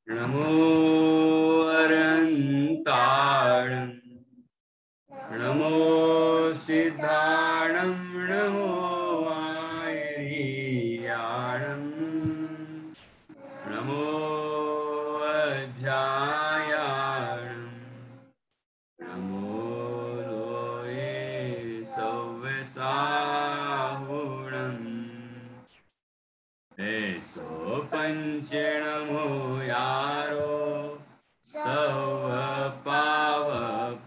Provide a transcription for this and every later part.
नमो अरहन्ताणं नमो सिद्धाणं नमो आयर्याणं नमो अध्यायाणं नमो लोये सव्यसाहुणम् ऐसो पंचनमो यारो सव पावपणासिनो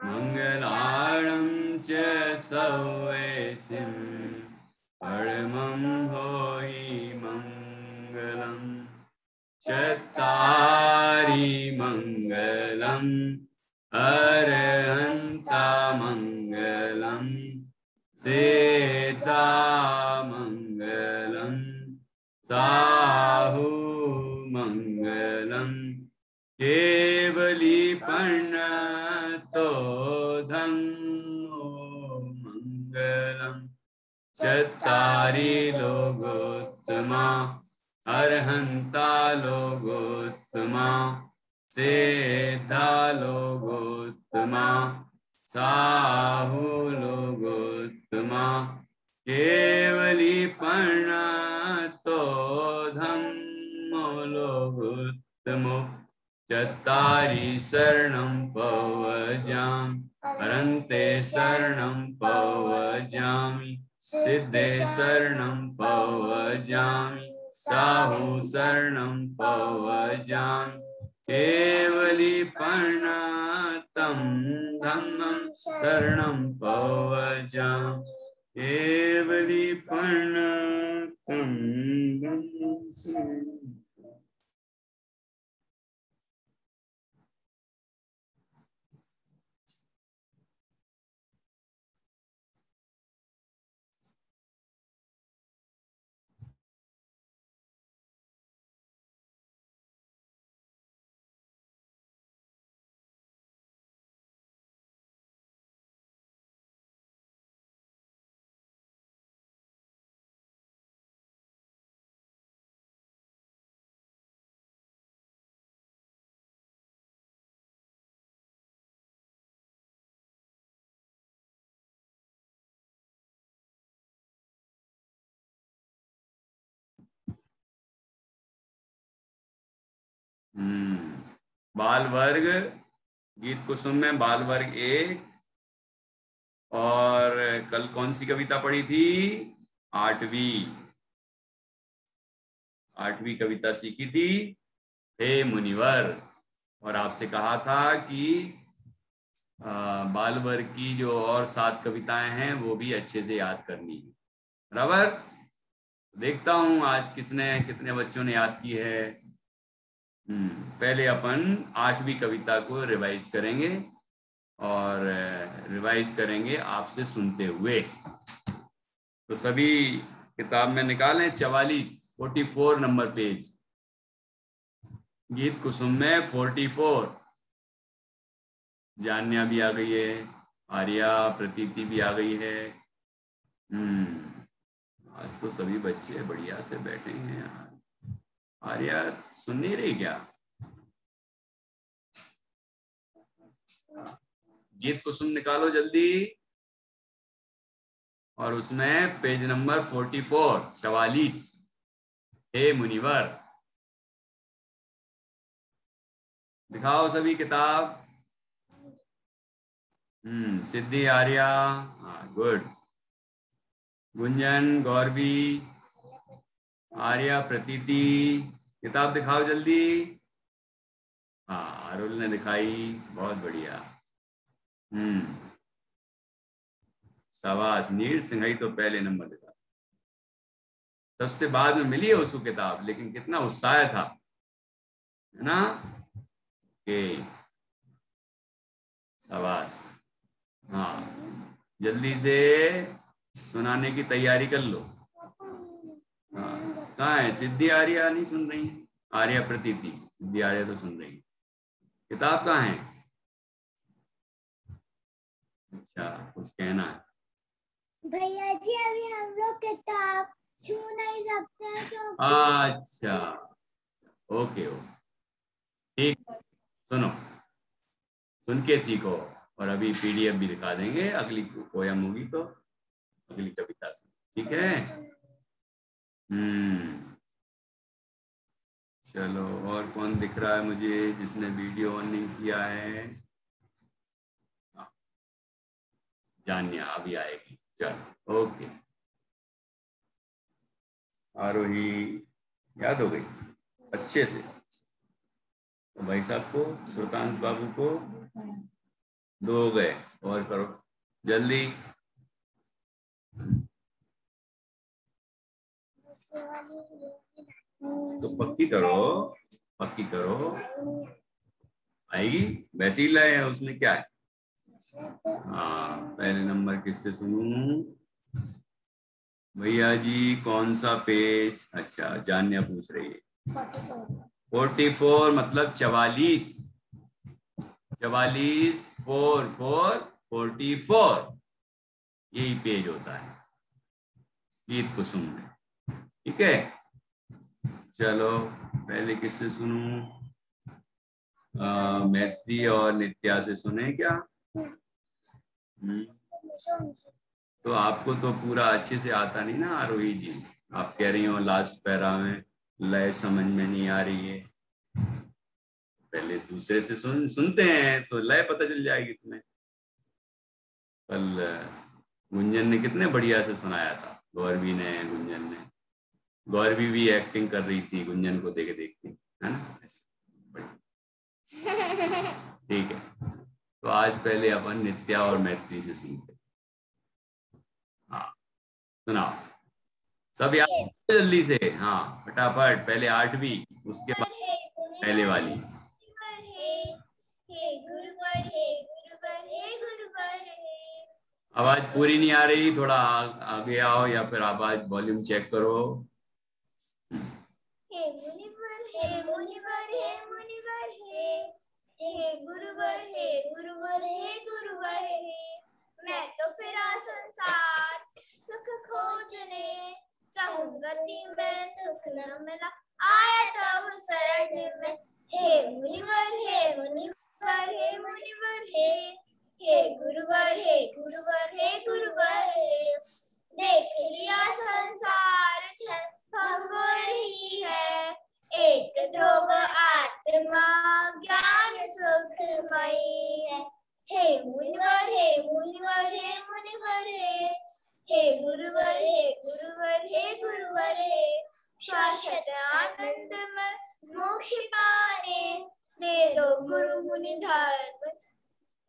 मंगलाणं च सवेसिं परमं होहि मंगलम् चत्तारि मंगलम् अरहन्ता मंगलम् सेता मंगलम् साहु मंगलम् केवली पर्णतो धम्मो मंगलम् चत्तारि लोकोत्तमा अरहन्ता लोकोत्तमा सेता लोकोत्तमा साहु लोकोत्तमा केवली पर्णतो धम्मो लोकोत्तमो चत्तारि शरणं पवजामि अरन्ते शरणं पवजामि सिद्धे शरणं पवजामि साहु शरणं पवजामि केवली पर्णतं धम्मं शरणं पवजामि केवली पर्णतं धम्मं शरणं बाल वर्ग गीत कुसुम में बाल वर्ग 1 और कल कौन सी कविता पढ़ी थी? आठवीं कविता सीखी थी, हे मुनिवर। और आपसे कहा था कि बाल वर्ग की जो और 7 कविताएं हैं वो भी अच्छे से याद करनी है, बराबर। देखता हूं आज कितने बच्चों ने याद की है। पहले अपन 8वीं कविता को रिवाइज करेंगे और रिवाइज करेंगे आपसे सुनते हुए। तो सभी किताब में निकालें 44 नंबर पेज, गीत कुसुम में 44। जान्या भी आ गई है, आर्या प्रतीति भी आ गई है। आज तो सभी बच्चे बढ़िया से बैठे हैं यार। आर्या सुन नहीं रही क्या? गीत कुसुम निकालो जल्दी, और उसमें पेज नंबर 44 हे मुनिवर। दिखाओ सभी किताब। सिद्धि, आर्या, गुड। गुंजन, गौरवी, आर्या, प्रतीति, किताब दिखाओ जल्दी। अरुल ने दिखाई, बहुत बढ़िया। शाबाश। नीर सिंघई तो पहले नंबर दिखा, सबसे बाद में मिली है उसको किताब, लेकिन कितना उत्साह था, है ना? शाबाश। जल्दी से सुनाने की तैयारी कर लो। कहाँ है सिद्धि? आर्या नहीं सुन रही, आर्या प्रतीति। सिद्धि आर्या तो सुन रही, किताब कहाँ है? अच्छा, कुछ कहना है भैया जी? अभी हम लोग किताब छू नहीं सकते अच्छा ओके ओके ठीक, सुनो, सुन के सीखो। और अभी पीडीएफ भी दिखा देंगे अगली पोयम होगी तो, अगली कविता से, ठीक है। चलो, और कौन दिख रहा है मुझे जिसने वीडियो ऑन नहीं किया है? जानिया अभी आएगी, चलो ओके। आरोही याद हो गई अच्छे से? तो भाई साहब को, सुल्तान बाबू को 2 हो गए, और करो जल्दी। तो पक्की करो, पक्की करो, आएगी। वैसे ही लाए हैं, उसमें क्या है। हाँ, पहले नंबर किससे सुनूं? भैया जी कौन सा पेज? अच्छा, जानिया पूछ रही है। 44 मतलब 44, 44 4 4 44, यही पेज होता है गीत कुसुम में, ठीक है। चलो पहले किससे सुनूं? मैत्री और नित्या से सुने क्या? तो आपको तो पूरा अच्छे से आता नहीं ना आरोही जी, आप कह रही हो लास्ट पैरा में लय समझ में नहीं आ रही है। पहले दूसरे से सुनते हैं तो लय पता चल जाएगी तुम्हें। कल गुंजन ने कितने बढ़िया से सुनाया था, गौरवी ने, गुंजन ने। गौरवी भी एक्टिंग कर रही थी गुंजन को देख देख के, है ना? ठीक है, तो आज पहले अपन नित्या और मैत्री से सुनते। हाँ सुनाओ सब याद जल्दी से, हाँ फटाफट। पहले 8वीं, उसके बाद पहले वाली। आवाज पूरी नहीं आ रही, थोड़ा आगे आओ या फिर आवाज वॉल्यूम चेक करो। हे मुनिवर हे मुनिवर हे मुनिवर हे गुरुवर हे गुरुवर हे गुरुवर हे, मैं तो फिरा संसार सुख खोजने, चाहूं गति में सुख न मिला आया तब शरण में। हे मुनिवर हे मुनिवर हे मुनिवर हे गुरुवर हे गुरुवर हे गुरुवर हे, देख लिया संसार छल भंग रही है, एक ध्रुव आत्मा ज्ञान सुखमयी है। हे मुनिवर हे मुनिवर हे मुनिवर हे गुरुवर हे गुरुवर हे गुरुवर हे, शाश्वत आनंद में मोक्ष पाने, दे दो गुरु मुनि धर्म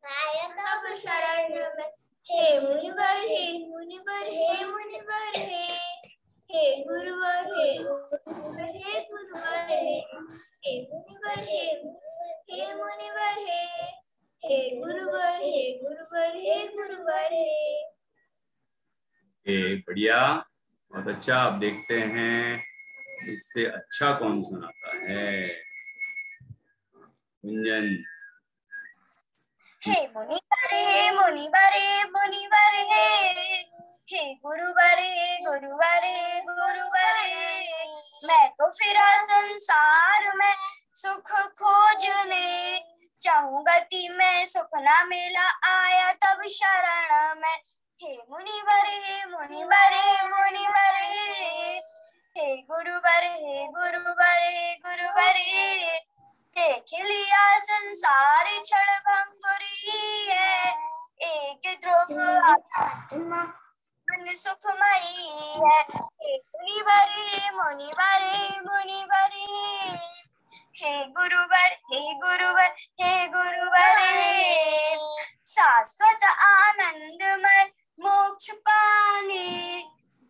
आया तब शरण में। हे मुनिवर हे मुनिवर हे मुनिवर हे गुरुवर हे गुरुवर हे गुरुवर हे मुनिवर हे मुनिवर हे गुरुवर हे गुरुवर हे गुरुवर हे। बढ़िया, बहुत अच्छा। अब देखते हैं इससे अच्छा कौन सुनाता है। गुंजन। हे मुनिवर हे मुनिवर हे मुनिवर हे गुरुवर हे गुरुवर हे गुरुवर हे, मैं तो फिरा संसार में सुख खोजने, चाहूं गति में सुख ना मिला आया तब शरण में। हे मुनिवर हे मुनिवर हे मुनिवर हे गुरुवर हे गुरुवर हे गुरुवर हे, देख लिया संसार क्षण भंगुरी है, एक ध्रुव आत्मा मन सुखमयी है। हे मुनिवर हे मुनिवर हे मुनिवर हे गुरुवर हे गुरुवर हे गुरुवर हे, शाश्वत आनंदमय मोक्ष पाने,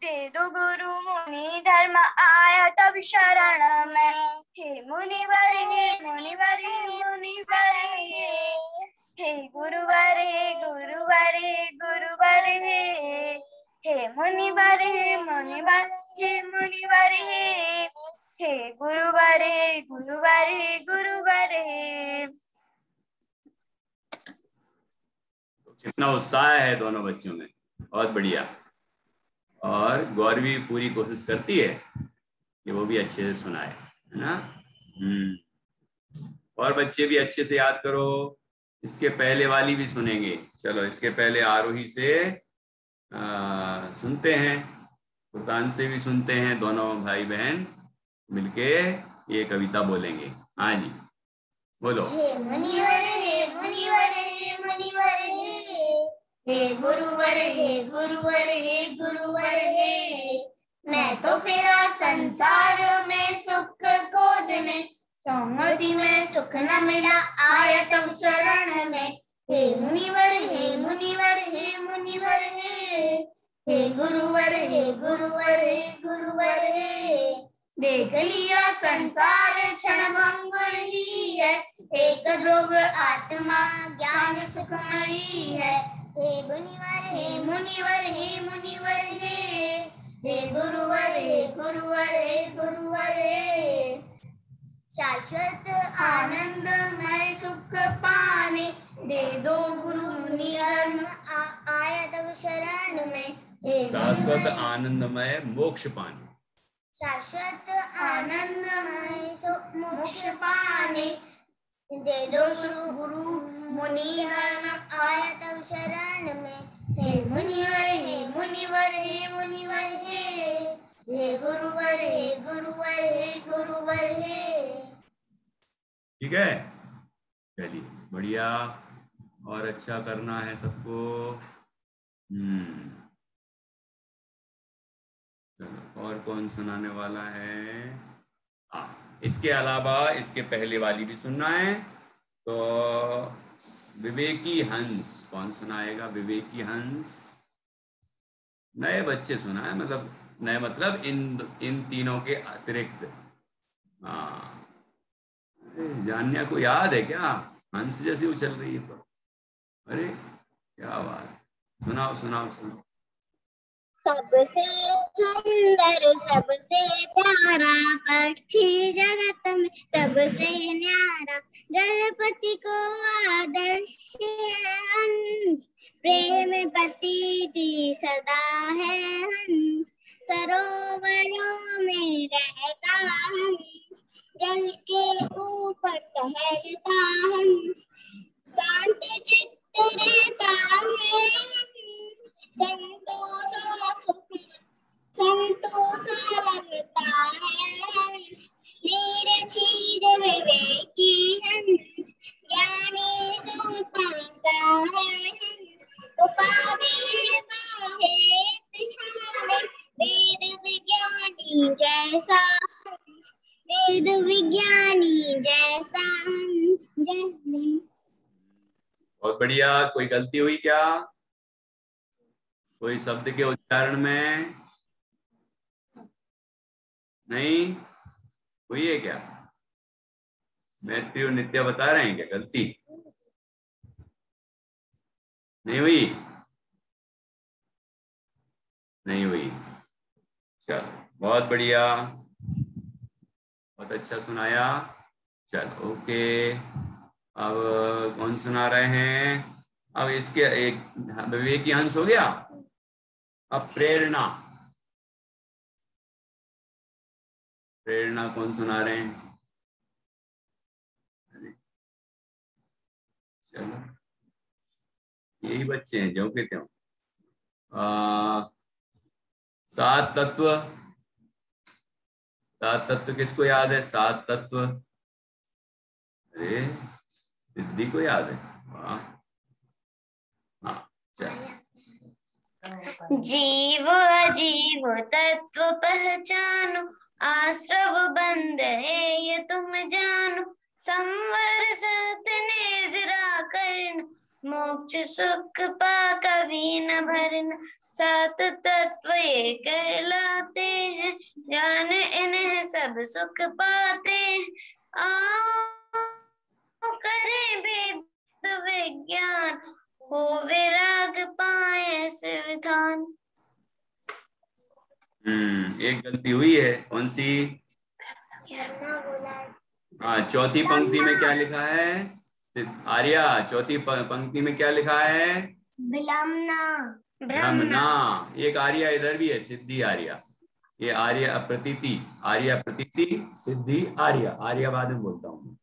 दे दो गुरु मुनि धर्म आया तब शरण में। हे मुनिवर हे मुनिवर हे मुनिवर हे गुरुवर हे गुरुवर हे गुरुवर हे मुनिवर हे मुनिवर हे मुनिवर हे गुरुवर हे गुरुवर हे गुरुवर हे। कितना उत्साह है दोनों बच्चों में, बहुत बढ़िया। और गौर भी पूरी कोशिश करती है कि वो भी अच्छे से सुनाए, है ना। और बच्चे भी अच्छे से याद करो। इसके पहले वाली भी सुनेंगे। चलो इसके पहले आरोही से सुनते हैं, सुल्तान से भी सुनते हैं। दोनों भाई बहन मिलके ये कविता बोलेंगे। हाँ जी बोलो। हे मुनिवर हे मुनिवर हे मुनिवर हे गुरुवर हे गुरुवर हे गुरुवर हे। मैं तो फिरा संसार में सुख खोजने, चौमती में सुख न मिला आया तब शरण में। हे मुनिवर हे मुनिवर हे मुनिवर हे गुरुवर हे गुरुवर हे गुरुवर हे। देख लिया संसार क्षण भंगुर ही है, एक ध्रुव आत्मा ज्ञान सुखमयी है। हे मुनिवर हे मुनिवर हे मुनिवर हे गुरुवर हे गुरुवर हे गुरुवर हे। शाश्वत आनंद में सुख पाने, दे दो गुरु मुनिधर्म आया तब शरण में। शाश्वत आनंदमय मोक्ष पाने, शाश्वत आनंदमय मोक्ष पाने, दे दो गुरु मुनिधर्म आया तब शरण में। हे मुनिवर हे मुनिवर हे मुनिवर हे गुरुवर हे गुरुवर हे गुरुवर हे। ठीक है, चलिए बढ़िया। और अच्छा करना है सबको। चलो और कौन सुनाने वाला है? इसके अलावा इसके पहले वाली भी सुनना है। तो विवेकी हंस कौन सुनाएगा? विवेकी हंस नए बच्चे सुना है, मतलब नए मतलब इन तीनों के अतिरिक्त। जान्या को याद है क्या? हंस जैसी उछल रही है तो। अरे क्या बात, सुनाओ सुनाओ सुनाओ। सबसे सुंदर सबसे प्यारा पक्षी जगत में सबसे न्यारा, गणपति को आदर्श हंस। प्रेम प्रतीति सदा है हंस, सरोवरों में रहता हंस। जल के ऊपर ठहरता हंस, शांत चित्त रहता है। संतोषा लगता है हंस, नीर क्षीर विवेकी हंस। ज्ञानी सुपासा है हंस, उपाधि बाहेत छावे। वेद विज्ञानी जैसा हंस, वेद विज्ञानी जैसा हंस। जैस्मिन। बहुत बढ़िया। कोई गलती हुई क्या? कोई शब्द के उच्चारण में नहीं हुई है क्या? मैत्री और नित्या बता रहे हैं क्या गलती नहीं हुई? नहीं हुई। चलो बहुत बढ़िया, बहुत अच्छा सुनाया। चलो ओके। अब कौन सुना रहे हैं? अब इसके एक विवेकी हंस हो गया। अब प्रेरणा, प्रेरणा कौन सुना रहे हैं? चलो यही बच्चे हैं जो के त्यों। सात तत्व, सात तत्व किसको याद है? सात तत्व, अरे सिद्धि को याद है? वाह। हाँ चलो। जीव अजीव तत्व पहचानो, आश्रव बंध है ये तुम जानो। संवर सत निर्जरा कर्ण, मोक्ष सुख पा कभी न भरना। सात तत्व ये कहलाते हैं, जान इन्हें सब सुख पाते। आओ करें वेद विज्ञान, हो विराग पाए सिवधान। एक गलती हुई है, कौन सी? हाँ, चौथी पंक्ति में क्या लिखा है? आर्या, चौथी पंक्ति में क्या लिखा है? विलंबना। ब्रह्मणा। एक आर्या इधर भी है, सिद्धि आर्या। ये आर्या प्रतीति, आर्या प्रतीति, सिद्धि आर्या, आर्या बाद में बोलता हूँ।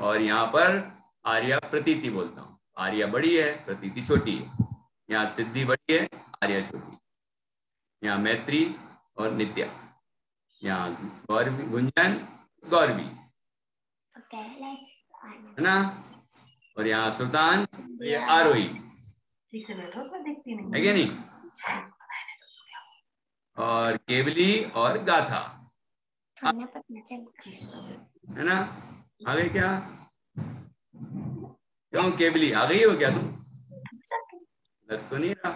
और यहाँ पर आर्या प्रतीति बोलता हूँ। आर्या बड़ी है, प्रतीति छोटी है। यहाँ सिद्धि बड़ी है, आर्या छोटी। यहाँ मैत्री और नित्या। यहाँ गौरवी, गुंजन, गौरवी, है ना। और यहाँ सुल्तान, ये आरोही, है क्या नहीं। और केवली और गाथा, है ना। आ गई क्या? क्यों केवली आ गई हो क्या तुम? लग तो नहीं रहा,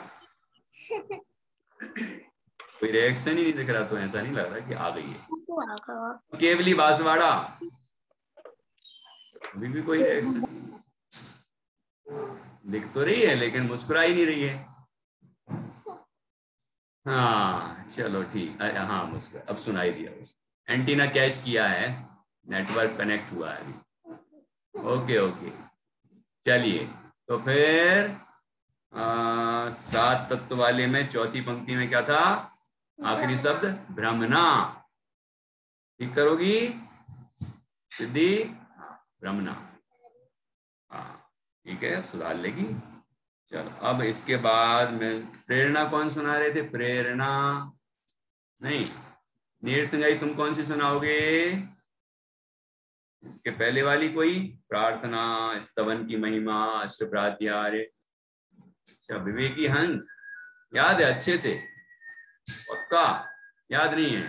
कोई रिएक्शन ही नहीं दिख रहा, तो ऐसा नहीं लग रहा कि आ गई है। केवली बांसवाड़ा, अभी भी कोई रिएक्शन दिख तो रही है लेकिन मुस्कुरा ही नहीं रही है। हाँ चलो ठीक, हाँ मुस्कुरा, अब सुनाई दिया। एंटीना कैच किया है, नेटवर्क कनेक्ट हुआ है अभी। ओके ओके, चलिए। तो फिर 7 तत्व वाले में चौथी पंक्ति में क्या था? आखिरी शब्द ब्रह्मणा। ठीक करोगी सिद्धि? ब्रह्मणा, हाँ ठीक है, अब सुधार लेगी। चलो, अब इसके बाद में प्रेरणा कौन सुना रहे थे? प्रेरणा नहीं, नीर सिंगाई तुम कौन सी सुनाओगे? इसके पहले वाली कोई? प्रार्थना, स्तवन की महिमा, अष्टप्रात्यार्य। अच्छा, विवेकी हंस याद है अच्छे से? पक्का याद नहीं है?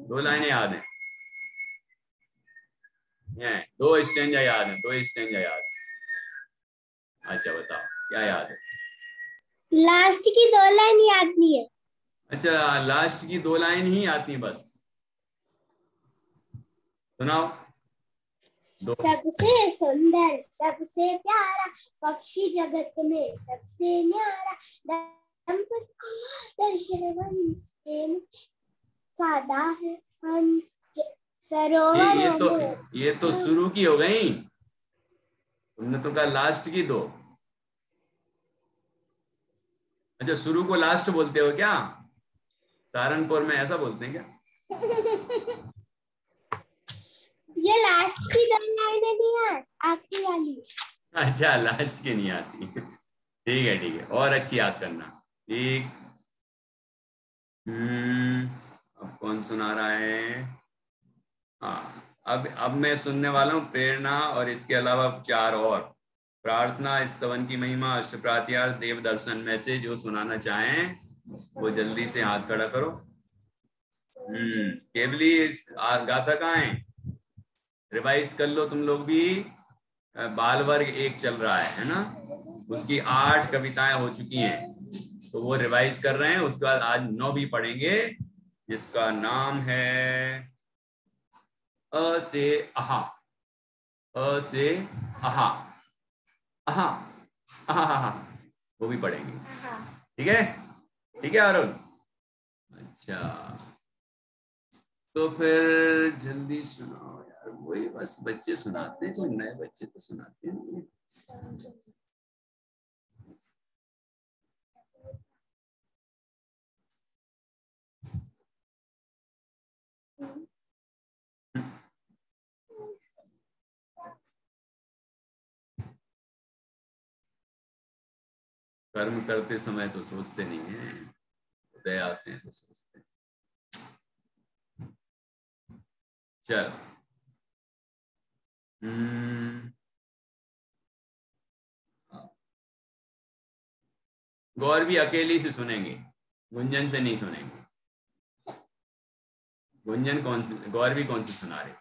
2 लाइनें याद हैं? दो स्टेंजा याद है? 2 स्टेंजा याद है? अच्छा बताओ क्या याद है? लास्ट की 2 लाइन याद नहीं है। अच्छा, लास्ट की 2 लाइन ही आती बस, सुनाओ। सबसे सुंदर, सबसे प्यारा पक्षी जगत में सबसे न्यारा, दर्शन सादा है हंस सरोवर। ये तो शुरू की हो गई, तुमने तो कहा लास्ट की 2। अच्छा, शुरू को लास्ट बोलते हो क्या? सहारनपुर में ऐसा बोलते हैं क्या? ये लास्ट की 2 लाइनें नहीं है, आखिरी वाली। अच्छा, लास्ट की नहीं आती। ठीक है ठीक है, और अच्छी याद करना। ठीक, अब कौन सुना रहा है? हाँ, अब मैं सुनने वाला हूँ प्रेरणा, और इसके अलावा 4 और। प्रार्थना, स्तवन की महिमा, अष्टप्रात्यार, देव दर्शन में से जो सुनाना चाहें वो जल्दी से हाथ खड़ा करो। केवली गाथा कहाँ है? रिवाइज कर लो तुम लोग भी। बाल वर्ग 1 चल रहा है ना, उसकी 8 कविताएं हो चुकी हैं, तो वो रिवाइज कर रहे हैं। उसके बाद आज 9 भी पढ़ेंगे, जिसका नाम है अ से अहा। अ से अहा, अहा, अहा, वो भी पढ़ेंगे। ठीक है, ठीक है अरुण। अच्छा, तो फिर जल्दी सुनाओ यार, वही बस बच्चे सुनाते हैं, कोई नए बच्चे तो सुनाते हैं। कर्म करते समय तो सोचते नहीं है, उदय आते हैं तो सोचते हैं। चल, गौर भी अकेली से सुनेंगे, गुंजन से नहीं सुनेंगे। गुंजन कौन सी, गौर भी कौन सी सुना रहे?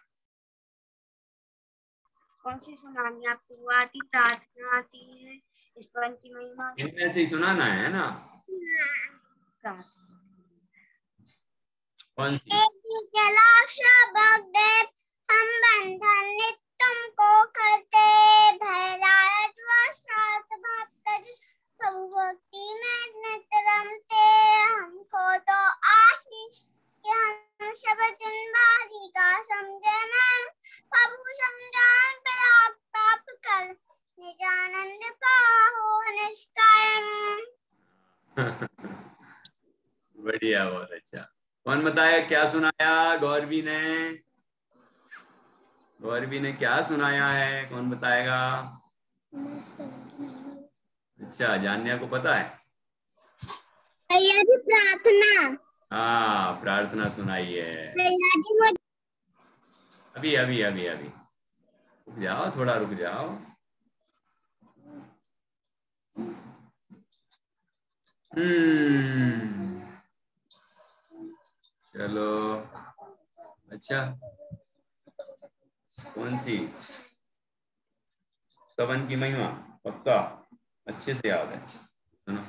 कौन सी सुनानी आपको? आती प्रार्थना आती है, स्तवन की महिमा, इनमें से ही सुनाना है ना? कौन सी? हम बंधन तुमको करते, भैराज प्रभु भक्ति में नित रमते, हमको तो आशीष कि हम शब्द बारी का समझे मैं, प्रभु समझान पर आप कर निजानंद पाहो निष्काम बढ़िया, बहुत अच्छा। कौन बताया क्या सुनाया? गौरवी ने, गौरवी ने क्या सुनाया है? कौन बताएगा? अच्छा, जान्या को पता है? भैया जी प्रार्थना। हाँ, प्रार्थना सुनाई है। भैया जी मुझे अभी अभी अभी अभी रुक जाओ, थोड़ा रुक जाओ। चलो, अच्छा, कौन सी? स्तवन की महिमा, पक्का अच्छे से याद है, सुनो।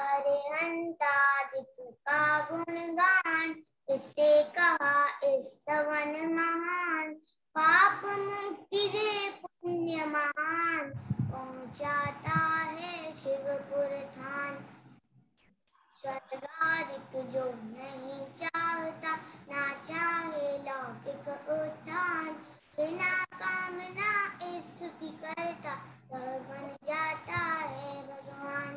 अरिहंतादिक का गुणगान, इससे कहा स्तवन महान। पाप मुक्ति दे पुण्य महान, पहुंचाता है शिवपुर थान। स्वर्गाधिक जो नहीं चाहता, ना चाहे लौकिक उत्थान। बिना कामना स्तुति करता, वह बन जाता है भगवान।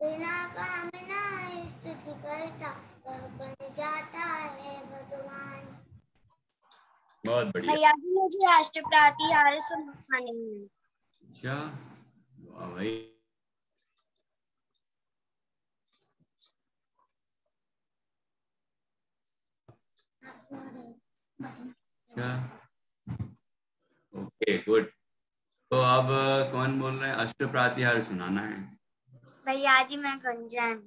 बिना कामना स्तुति करता, वह बन जाता है भगवान। बहुत बढ़िया। भैया जी मुझे अष्टप्रातिहार्य सुनाने हैं। अच्छा, वाह भाई। अच्छा, ओके, गुड। तो अब कौन बोल रहे हैं? अष्टप्रातिहार्य सुनाना है। भैया जी मैं गुंजन।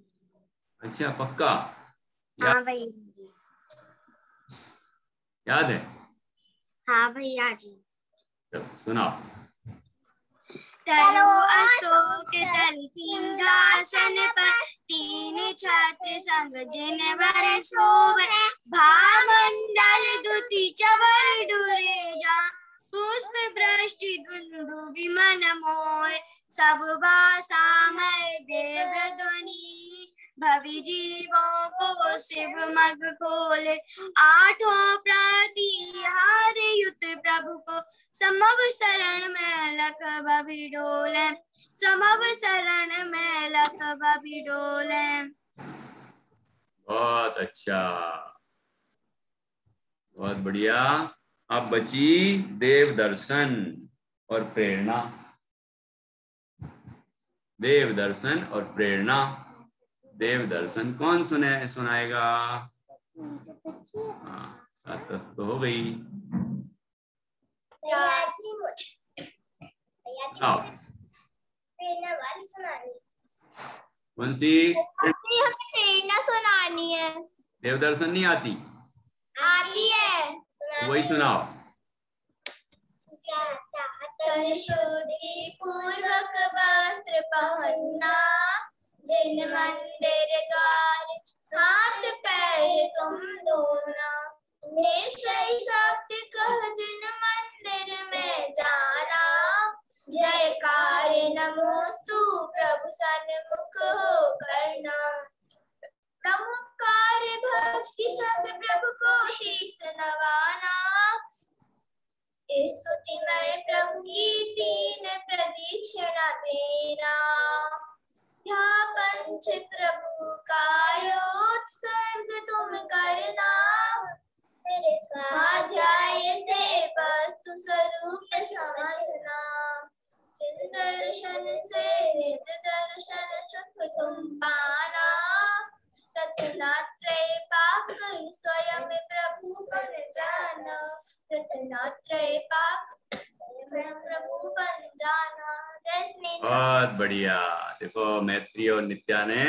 अच्छा, पक्का हाँ भैया जी। याद है? हाँ भैया जी। चलो सुनाओ। करो अशोक तल सिंहासन पर, तीन छत्र संग जिन वर शोभे। भामंडल दुति चवर डुरे जा, पुष्प वृष्टि दुंदुभि मन मोहे। सब भाषा में देव ध्वनि, भवि जीवों को शिव मग खोले। आठों प्रतिहार युत प्रभु को, समव शरण में लख बबि डोले। समव शरण में लख बबि डोले। बहुत अच्छा, बहुत बढ़िया। अब बची देव दर्शन और प्रेरणा। देव दर्शन और प्रेरणा। देव दर्शन कौन सुनाएगा? हाँ, सात तो हो गई। प्रेरणा वाली सुनानी। कौन सी? हमें प्रेरणा सुनानी है। देव दर्शन नहीं आती? आती है। वही सुनाओ। तन शुद्धि पूर्वक वस्त्र पहनना, जिन मंदिर द्वार हाथ पैर तुम धोना। निश्चय सत्य कह जिन मंदिर में जाना, जयकार नमोस्तु प्रभु सन्मुख हो करना। प्रमुख कार्य भक्ति संग प्रभु को शीस नवाना। स्तुतिमय प्रभु की तीन प्रदक्षिणा देना। पंच प्रभु का योत्सर्ग तुम करना। तेरे स्वाध्याय से वस्तु स्वरूप समझना। चिन दर्शन से निज दर्शन सुख तुम पाना। रत्नात्रय पाक स्वयं प्रभु बन जाना। रत्नात्रय पाक स्वयं प्रभु बन जाना। बहुत बढ़िया। देखो, मैत्री और नित्या ने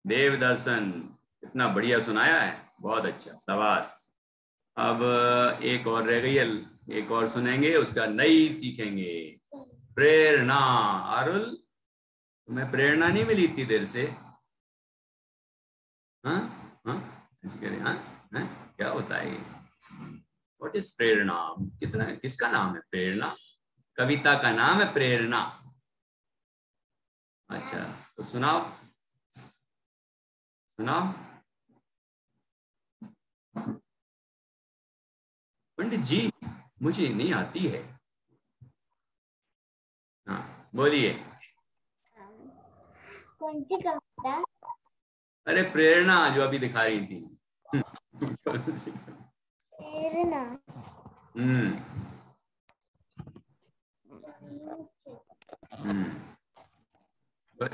देव दर्शन इतना बढ़िया सुनाया है, बहुत अच्छा, शाबाश। अब एक और रह गई है, एक और सुनेंगे, उसका नई सीखेंगे। प्रेरणा। आरुल, तुम्हें प्रेरणा नहीं मिली इतनी देर से? हाँ हाँ, क्या होता है ये? व्हाट इज प्रेरणा? कितना, किसका नाम है प्रेरणा? कविता का नाम है प्रेरणा। अच्छा, तो सुनाओ सुनाओ। पंडित जी, मुझे नहीं आती है। हाँ, बोलिए। कौन सी कविता? अरे प्रेरणा जो अभी दिखा रही थी। प्रेरणा।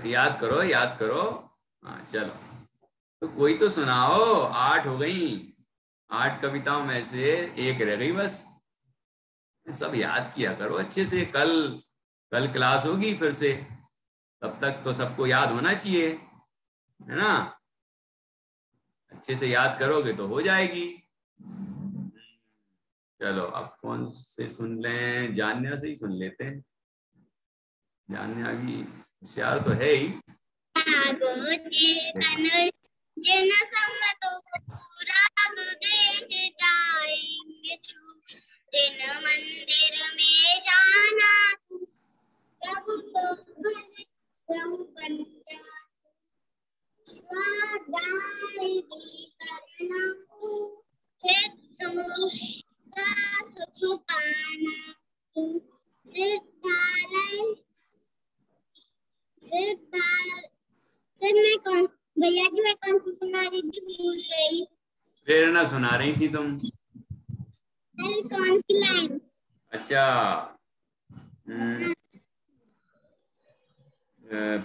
याद करो याद करो। हाँ चलो, तो कोई तो सुनाओ। 8 हो गई, 8 कविताओं में से एक रह गई बस। सब याद किया करो अच्छे से। कल कल क्लास होगी फिर से, तब तक तो सबको याद होना चाहिए, है ना। अच्छे से याद करोगे तो हो जाएगी। चलो अब कौन से सुन लें, जान्या से ही सुन लेते हैं। जान्या भी होशियार तो है ही। जन सम्मतो राग देश जाएंगे छू, दिन मंदिर में जाना तू, प्रभु तो भज प्रभु बन जा, स्वाध्याय भी करना तू, सिद्धों सा सुख पाना तू, सिद्धालय सिद्धालय। सर मैं कौन भैया जी, मैं कौन सी सुना रही थी, भूल गई। प्रेरणा सुना रही थी तुम। अरे कौन सी लाइन? अच्छा,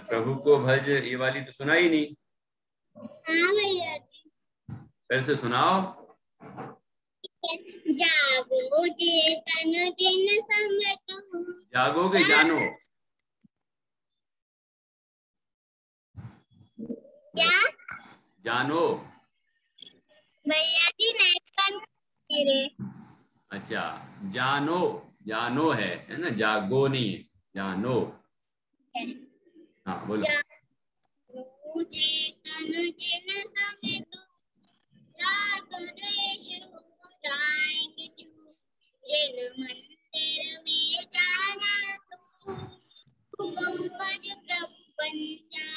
प्रभु को भज, ये वाली तो सुना ही नहीं। हाँ भैया जी। फिर से सुनाओ। जागो चेतन जिन समतो। जागो के जानो? क्या? जानो। भैया जी नेट मेरे। अच्छा, जानो, जानो है ना, जागो नहीं है, जानो। हाँ बोलो। जागो चेतन जिन समतो, राग द्वेष हो जाएंगे छू, जिन मंदिर में जाना तू, भज प्रभु बन जा,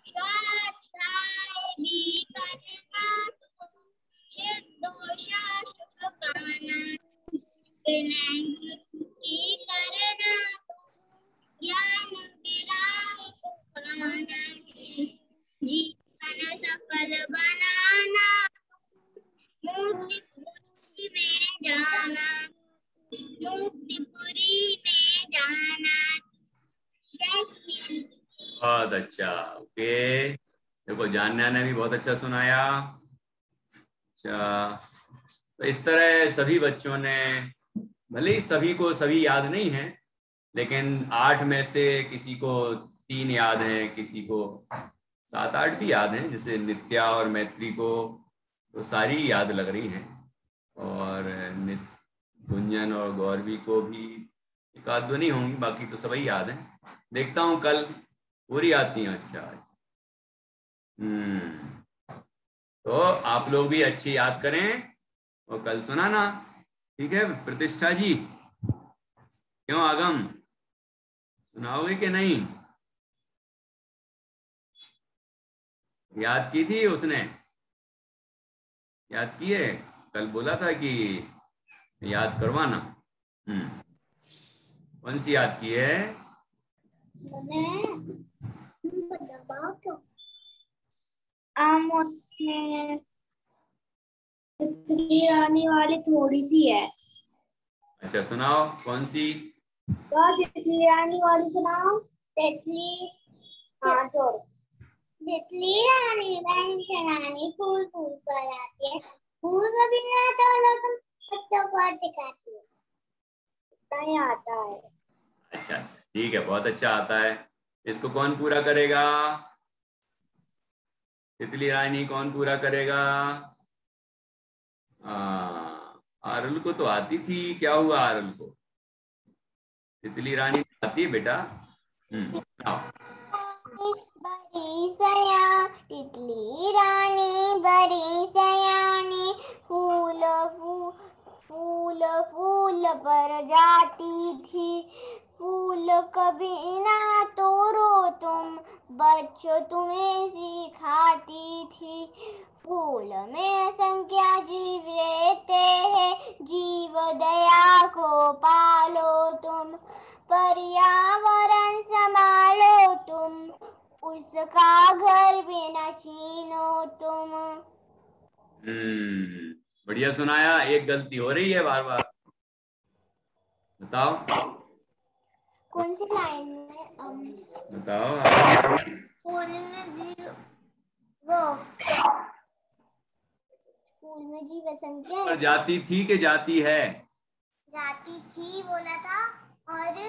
स्वाध्याय भी करना तू, सिद्धोषा सुख पाना, विनय गुरु की करना तू, ज्ञान विराग पाना, जीवन सफल बनाना, मुक्तिपुरी में जाना, मुक्तिपुरी में जाना। बहुत अच्छा, ओके। देखो जान्या ने भी बहुत अच्छा सुनाया। अच्छा, तो इस तरह सभी बच्चों ने, भले ही सभी को सभी याद नहीं है, लेकिन 8 में से किसी को 3 याद है, किसी को 7-8 भी याद हैं, जैसे नित्या और मैत्री को तो सारी याद लग रही हैं, और गुंजन और गौरवी को भी एक आध दो नहीं होंगी, बाकी तो सभी याद हैं। देखता हूँ कल पूरी आती हैं। अच्छा, तो आप लोग भी अच्छी याद करें और कल सुनाना, ठीक है। प्रतिष्ठा जी, क्यों आगम, सुनाओगे कि नहीं? याद की थी उसने, याद की है, कल बोला था कि याद करवाना। कौन सी याद की है? आने वाली थोड़ी सी है। अच्छा सुनाओ, कौन सी? तितली आने वाली सुनाओ। तितली, हाँ छोड़। तितली रानी बहन रानी फूल फूल पर आती है, फूल कभी ना तोड़ो तुम, बच्चों को दिखाती है। नहीं आता है। अच्छा अच्छा, ठीक है, बहुत अच्छा आता है। इसको कौन पूरा करेगा? तितली रानी कौन पूरा करेगा? आरुल को तो आती थी, क्या हुआ आरुल को? तितली रानी आती है बेटा। बड़ी सया तितली रानी बड़ी सयानी, फूल फूल फूल पर जाती थी, फूल कभी ना तोड़ो तुम, बच्चों तुम्हें सिखाती थी। फूल में असंख्य जीव रहते हैं, जीव दया को पालो तुम, पर्यावरण संभालो तुम, उसका घर भी न छीनो तुम। बढ़िया सुनाया। एक गलती हो रही है बार बार, बताओ कौन सी लाइन में? बताओ। स्कूल में जी वसंत क्या है? जाती थी कि जाती है? जाती थी बोला था, और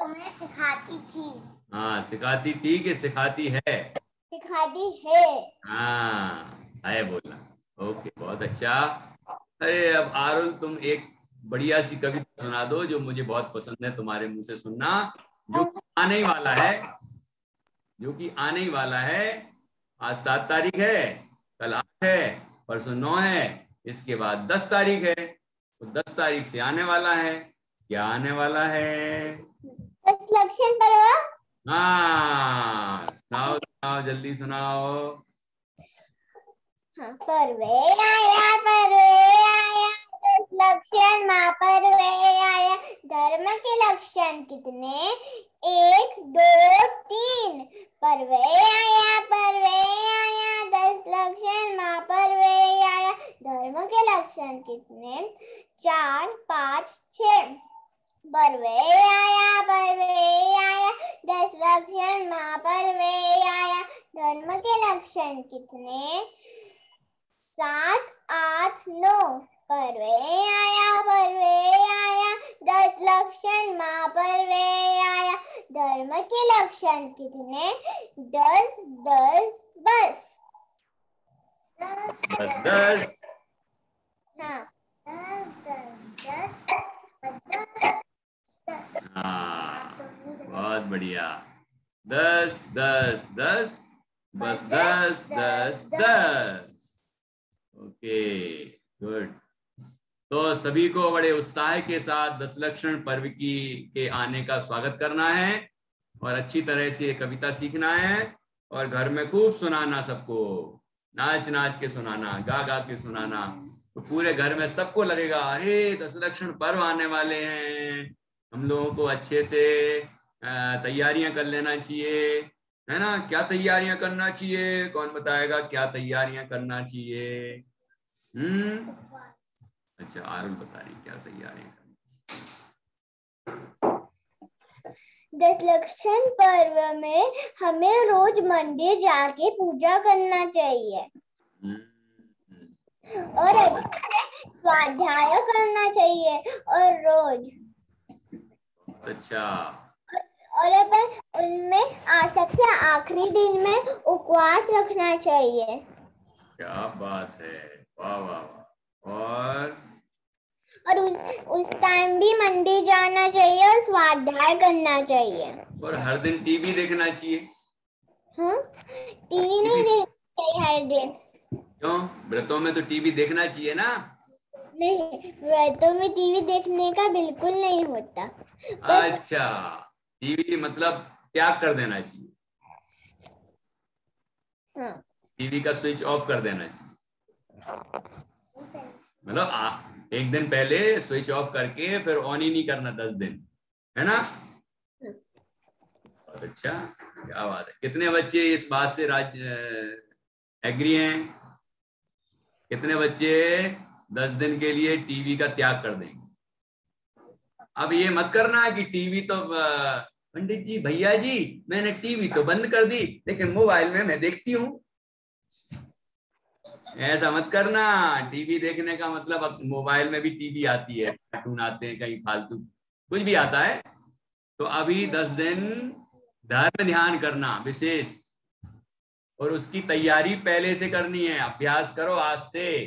तुम्हें सिखाती थी। हाँ, सिखाती थी कि सिखाती है? सिखाती है। हाँ, है बोला। ओके, बहुत अच्छा। अरे अब आरुल, तुम एक बढ़िया सी कविता सुना दो जो मुझे बहुत पसंद है तुम्हारे मुंह से सुनना, जो आने ही वाला है, जो कि आने ही वाला है। आज 7 तारीख है, कल 8 है, परसों 9 है, इसके बाद 10 तारीख है। तो 10 तारीख से आने वाला है। क्या आने वाला है? लक्षण पर्व। हाँ, सुनाओ सुनाओ, जल्दी सुनाओ। पर्वे आया लक्षण माँ पर्वे आया। धर्म के लक्षण कितने? 1 2 3। पर्वे आया 10 लक्षण माँ पर्वे आया। धर्म के लक्षण कितने? 4 5 6। पर्वे आया 10 लक्षण माँ पर्वे आया। धर्म के लक्षण कितने? 7 8 9। पर्वे आया 10 लक्षण माँ पर्वे आया। धर्म के लक्षण कितने? 10 10 बस। 10 हाँ, 10 हाँ, बहुत बढ़िया। 10 10 10 बस 10 10 10। Okay, good. तो सभी को बड़े उत्साह के साथ 10 लक्षण पर्व के आने का स्वागत करना है, और अच्छी तरह से कविता सीखना है, और घर में खूब सुनाना सबको, नाच नाच के सुनाना, गा गा के सुनाना। तो पूरे घर में सबको लगेगा अरे 10 लक्षण पर्व आने वाले हैं, हम लोगों को अच्छे से तैयारियां कर लेना चाहिए, है ना? क्या तैयारियां करना चाहिए? कौन बताएगा क्या तैयारियां करना चाहिए? अच्छा, आरुल बता रही क्या तैयारियां करनी चाहिए। 10 लक्षण पर्व में हमें रोज मंदिर जाके पूजा करना चाहिए, और स्वाध्याय करना चाहिए, और रोज। अच्छा। और अपन उनमें सबसे आखिरी दिन में उपवास रखना चाहिए। क्या बात है, वाह वाह वाह। और उस टाइम भी मंदिर जाना चाहिए और स्वाध्याय करना चाहिए। और हर दिन टीवी देखना चाहिए। हाँ, टीवी नहीं देखना चाहिए हर दिन। क्यों? व्रतों में तो टीवी देखना चाहिए ना? नहीं, व्रतों में टीवी देखने का बिल्कुल नहीं होता। अच्छा, टीवी मतलब त्याग कर देना चाहिए। हाँ, टीवी का स्विच ऑफ कर देना चाहिए, मतलब एक दिन पहले स्विच ऑफ करके फिर ऑन ही नहीं करना 10 दिन, है ना? अच्छा, क्या बात है। कितने बच्चे इस बात से एग्री हैं? कितने बच्चे 10 दिन के लिए टीवी का त्याग कर देंगे? अब ये मत करना कि टीवी तो पंडित जी, भैया जी, मैंने टीवी तो बंद कर दी लेकिन मोबाइल में मैं देखती हूँ। ऐसा मत करना। टीवी देखने का मतलब, अब मोबाइल में भी टीवी आती है, कार्टून आते हैं, कहीं फालतू कुछ भी आता है। तो अभी 10 दिन धर्म ध्यान करना विशेष, और उसकी तैयारी पहले से करनी है। अभ्यास करो आज से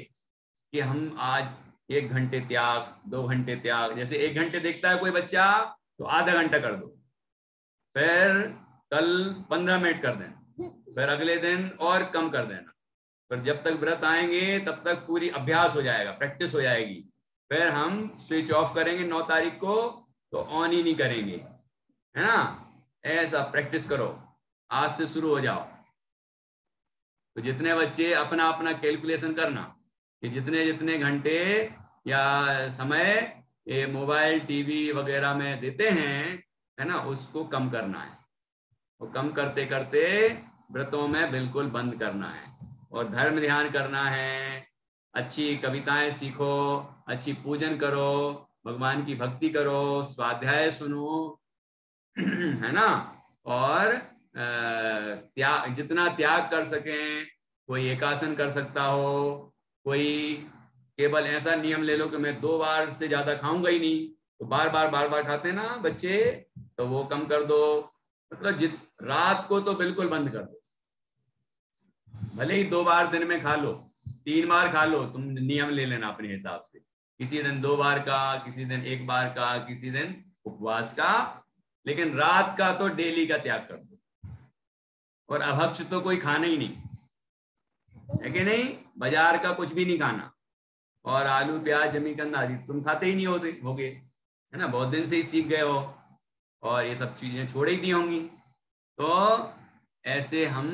कि हम आज 1 घंटे त्याग, 2 घंटे त्याग। जैसे 1 घंटे देखता है कोई बच्चा तो आधा घंटा कर दो, फिर कल 15 मिनट कर देना, फिर अगले दिन और कम कर देना। फिर जब तक व्रत आएंगे तब तक पूरी अभ्यास हो जाएगा, प्रैक्टिस हो जाएगी। फिर हम स्विच ऑफ करेंगे 9 तारीख को, तो ऑन ही नहीं करेंगे, है ना? ऐसा प्रैक्टिस करो, आज से शुरू हो जाओ। तो जितने बच्चे अपना अपना कैलकुलेशन करना कि जितने जितने घंटे या समय ये मोबाइल टीवी वगैरह में देते हैं, है ना, उसको कम करना है। कम करते करते व्रतों में बिल्कुल बंद करना है और धर्म ध्यान करना है। अच्छी कविताएं सीखो, अच्छी पूजन करो, भगवान की भक्ति करो, स्वाध्याय सुनो, है ना। और त्याग, जितना त्याग कर सकें, कोई एकासन कर सकता हो, कोई केवल ऐसा नियम ले लो कि मैं 2 बार से ज्यादा खाऊंगा ही नहीं, तो बार बार खाते हैं ना बच्चे, तो वो कम कर दो। मतलब रात को तो बिल्कुल बंद कर दो, भले ही 2 बार दिन में खा लो, 3 बार खा लो, तुम नियम ले लेना अपने हिसाब से, किसी दिन 2 बार का, किसी दिन 1 बार का, किसी दिन उपवास का, लेकिन रात का तो डेली का त्याग कर दो। और अभक्ष तो कोई खाना ही नहीं है कि नहीं, बाजार का कुछ भी नहीं खाना, और आलू प्याज जमीकंद आदि तुम खाते ही नहीं होगे, है ना, बहुत दिन से ही सीख गए हो और ये सब चीजें छोड़ ही दी होंगी। तो ऐसे हम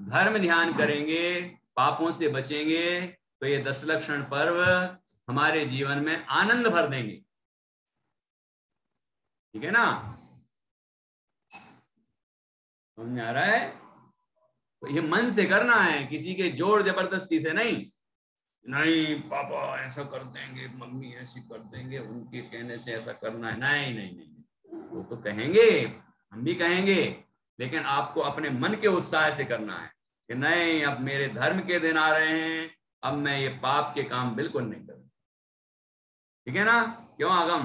धर्म ध्यान करेंगे, पापों से बचेंगे, तो ये 10 लक्षण पर्व हमारे जीवन में आनंद भर देंगे। ठीक है ना, समझ में आ रहा है? तो ये मन से करना है, किसी के जोर जबरदस्ती से नहीं। नहीं पापा ऐसा कर देंगे, मम्मी ऐसी कर देंगे, उनके कहने से ऐसा करना है, नहीं नहीं नहीं, वो तो कहेंगे, हम भी कहेंगे, लेकिन आपको अपने मन के उत्साह से करना है कि नहीं, अब मेरे धर्म के दिन आ रहे हैं, अब मैं ये पाप के काम बिल्कुल नहीं करूँ। ठीक है ना, क्यों आगम,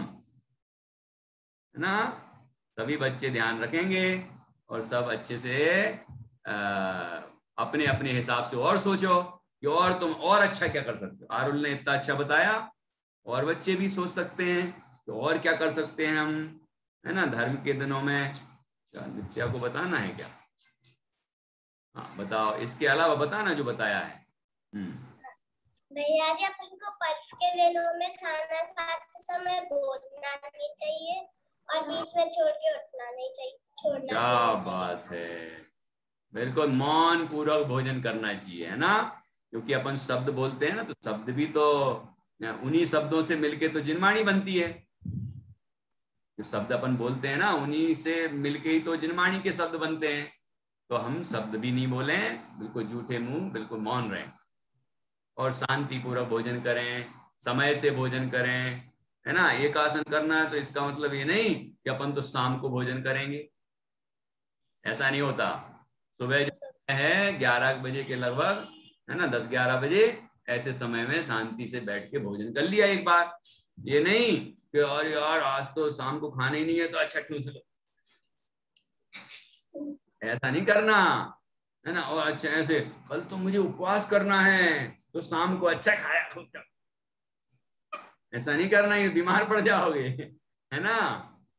है ना। सभी बच्चे ध्यान रखेंगे और सब अच्छे से अपने अपने हिसाब से और सोचो कि और तुम और अच्छा क्या कर सकते हो। आरुल ने इतना अच्छा बताया, और बच्चे भी सोच सकते हैं तो और क्या कर सकते हैं हम, है ना, धर्म के दिनों में। नित्या को बताना है क्या? हाँ बताओ, इसके अलावा बताना जो बताया है। भैया जी, अपन को पर्व के दिनों में खाना खाते समय बोलना नहीं चाहिए और बीच में छोड़ के उठना नहीं चाहिए, छोड़ना। क्या बात है, बिल्कुल मौन पूर्वक भोजन करना चाहिए, है ना, क्योंकि अपन शब्द बोलते हैं ना, तो शब्द भी तो उन्हीं शब्दों से मिलके तो जिनवाणी बनती है। जो शब्द अपन बोलते हैं ना, उन्हीं से मिलके ही तो जिनवाणी के शब्द बनते हैं। तो हम शब्द भी नहीं बोले, बिल्कुल झूठे मुंह, बिल्कुल मौन रहें और शांति पूर्वक भोजन करें, समय से भोजन करें, है ना। एक आसन करना है तो इसका मतलब ये नहीं कि अपन तो शाम को भोजन करेंगे, ऐसा नहीं होता। सुबह जो है 11 बजे के लगभग, है ना, 10-11 बजे ऐसे समय में शांति से बैठ के भोजन कर लिया एक बार। ये नहीं कि और यार आज तो शाम को खाना ही नहीं है तो अच्छा ठूस लो, ऐसा नहीं करना, है ना। और अच्छा ऐसे कल तो मुझे उपवास करना है तो शाम को अच्छा खाया खूब, ऐसा नहीं करना, ये बीमार पड़ जाओगे, है ना।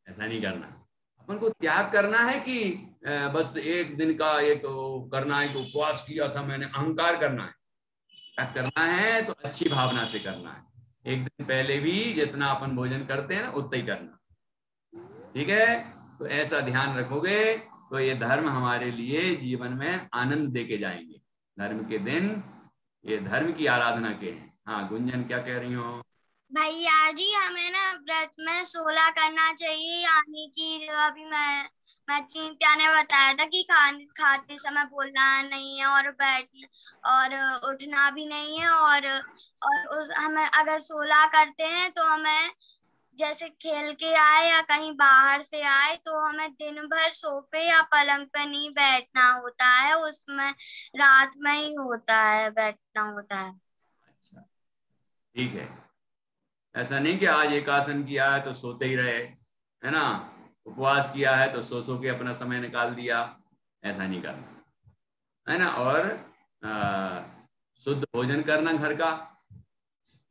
ऐसा नहीं करना, अपन को त्याग करना है कि बस एक दिन का एक करना है कि उपवास किया था मैंने, अहंकार करना है। त्याग करना है तो अच्छी भावना से करना है, एक दिन पहले भी जितना अपन भोजन करते हैं ना उतना ही करना। ठीक है, तो ऐसा ध्यान रखोगे तो ये धर्म हमारे लिए जीवन में आनंद देके जाएंगे। धर्म के दिन ये धर्म की आराधना के हैं। हाँ गुंजन क्या कह रही हो? भैया जी, हमें ना व्रत में 16 करना चाहिए, यानी कि अभी मैं चिंत्या ने बताया था कि खाते समय बोलना नहीं है और बैठ और उठना भी नहीं है, और हमें अगर 16 करते हैं तो हमें जैसे खेल के आए या कहीं बाहर से आए तो हमें दिन भर सोफे या पलंग पे नहीं बैठना होता है, उसमें रात में ही होता है, बैठना होता है। अच्छा ठीक है, ऐसा नहीं कि आज एक आसन किया है तो सोते ही रहे, है ना, उपवास किया है तो सो के अपना समय निकाल दिया, ऐसा नहीं करना, है ना। और शुद्ध भोजन करना घर का,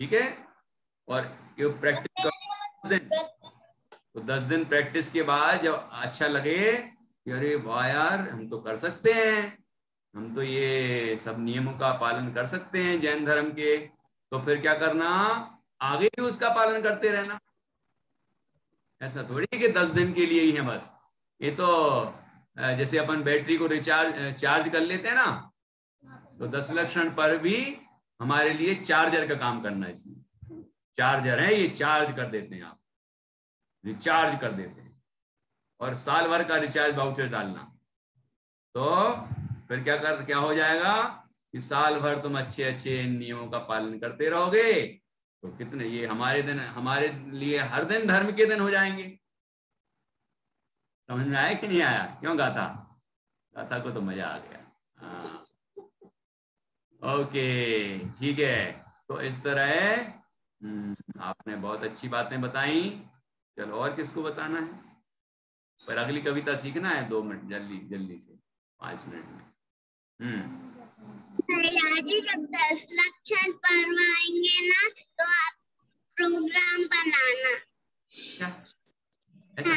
ठीक है। और ये प्रैक्टिस करो 10 दिन, तो 10 दिन प्रैक्टिस के बाद जब अच्छा लगे कि अरे वाह यार हम तो कर सकते हैं, हम तो ये सब नियमों का पालन कर सकते हैं जैन धर्म के, तो फिर क्या करना, आगे भी उसका पालन करते रहना। ऐसा थोड़ी कि 10 दिन के लिए ही है बस, ये तो जैसे अपन बैटरी को चार्ज कर लेते हैं ना, तो 10 लक्षण पर भी हमारे लिए चार्जर का काम करना चाहिए। चार्जर है ये, चार्ज कर देते हैं, आप रिचार्ज कर देते हैं, और साल भर का रिचार्ज वाउचर डालना, तो फिर क्या हो जाएगा कि साल भर तुम अच्छे अच्छे इन नियमों का पालन करते रहोगे, तो कितने ये हमारे लिए हर दिन धर्म के दिन हो जाएंगे। समझ में आया कि नहीं आया? क्यों गाथा गाथा को तो मजा आ गया। हाँ ओके ठीक है। तो इस तरह आपने बहुत अच्छी बातें बताई। चलो और किसको बताना है? पर अगली कविता सीखना है 2 मिनट जल्दी जल्दी से 5 मिनट में। जब 10 लक्षण पर्व आएंगे ना तो आप प्रोग्राम बनाना। क्या ऐसा?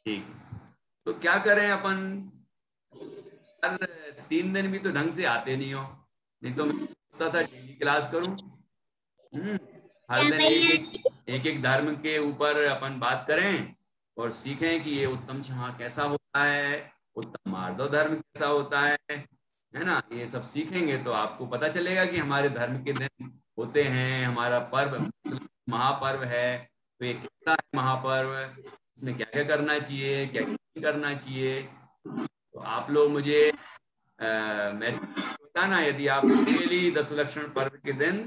ठीक। तो क्या करें अपन? हर 3 दिन भी तो ढंग से आते नहीं हो, नहीं तो मैं सोचता था डेली क्लास करूं। हर दिन एक धर्म के ऊपर अपन बात करें और सीखें कि ये उत्तम क्षमा कैसा होता है, उत्तम मार्दव धर्म कैसा होता है ना। ये सब सीखेंगे तो आपको पता चलेगा कि हमारे धर्म के दिन होते हैं, हमारा पर्व महापर्व है, तो ये कैसा है महापर्व, इसमें क्या क्या करना चाहिए, क्या क्या नहीं करना चाहिए। तो आप लोग मुझे मैसेज बताना, यदि आप डेली 10 लक्षण पर्व के दिन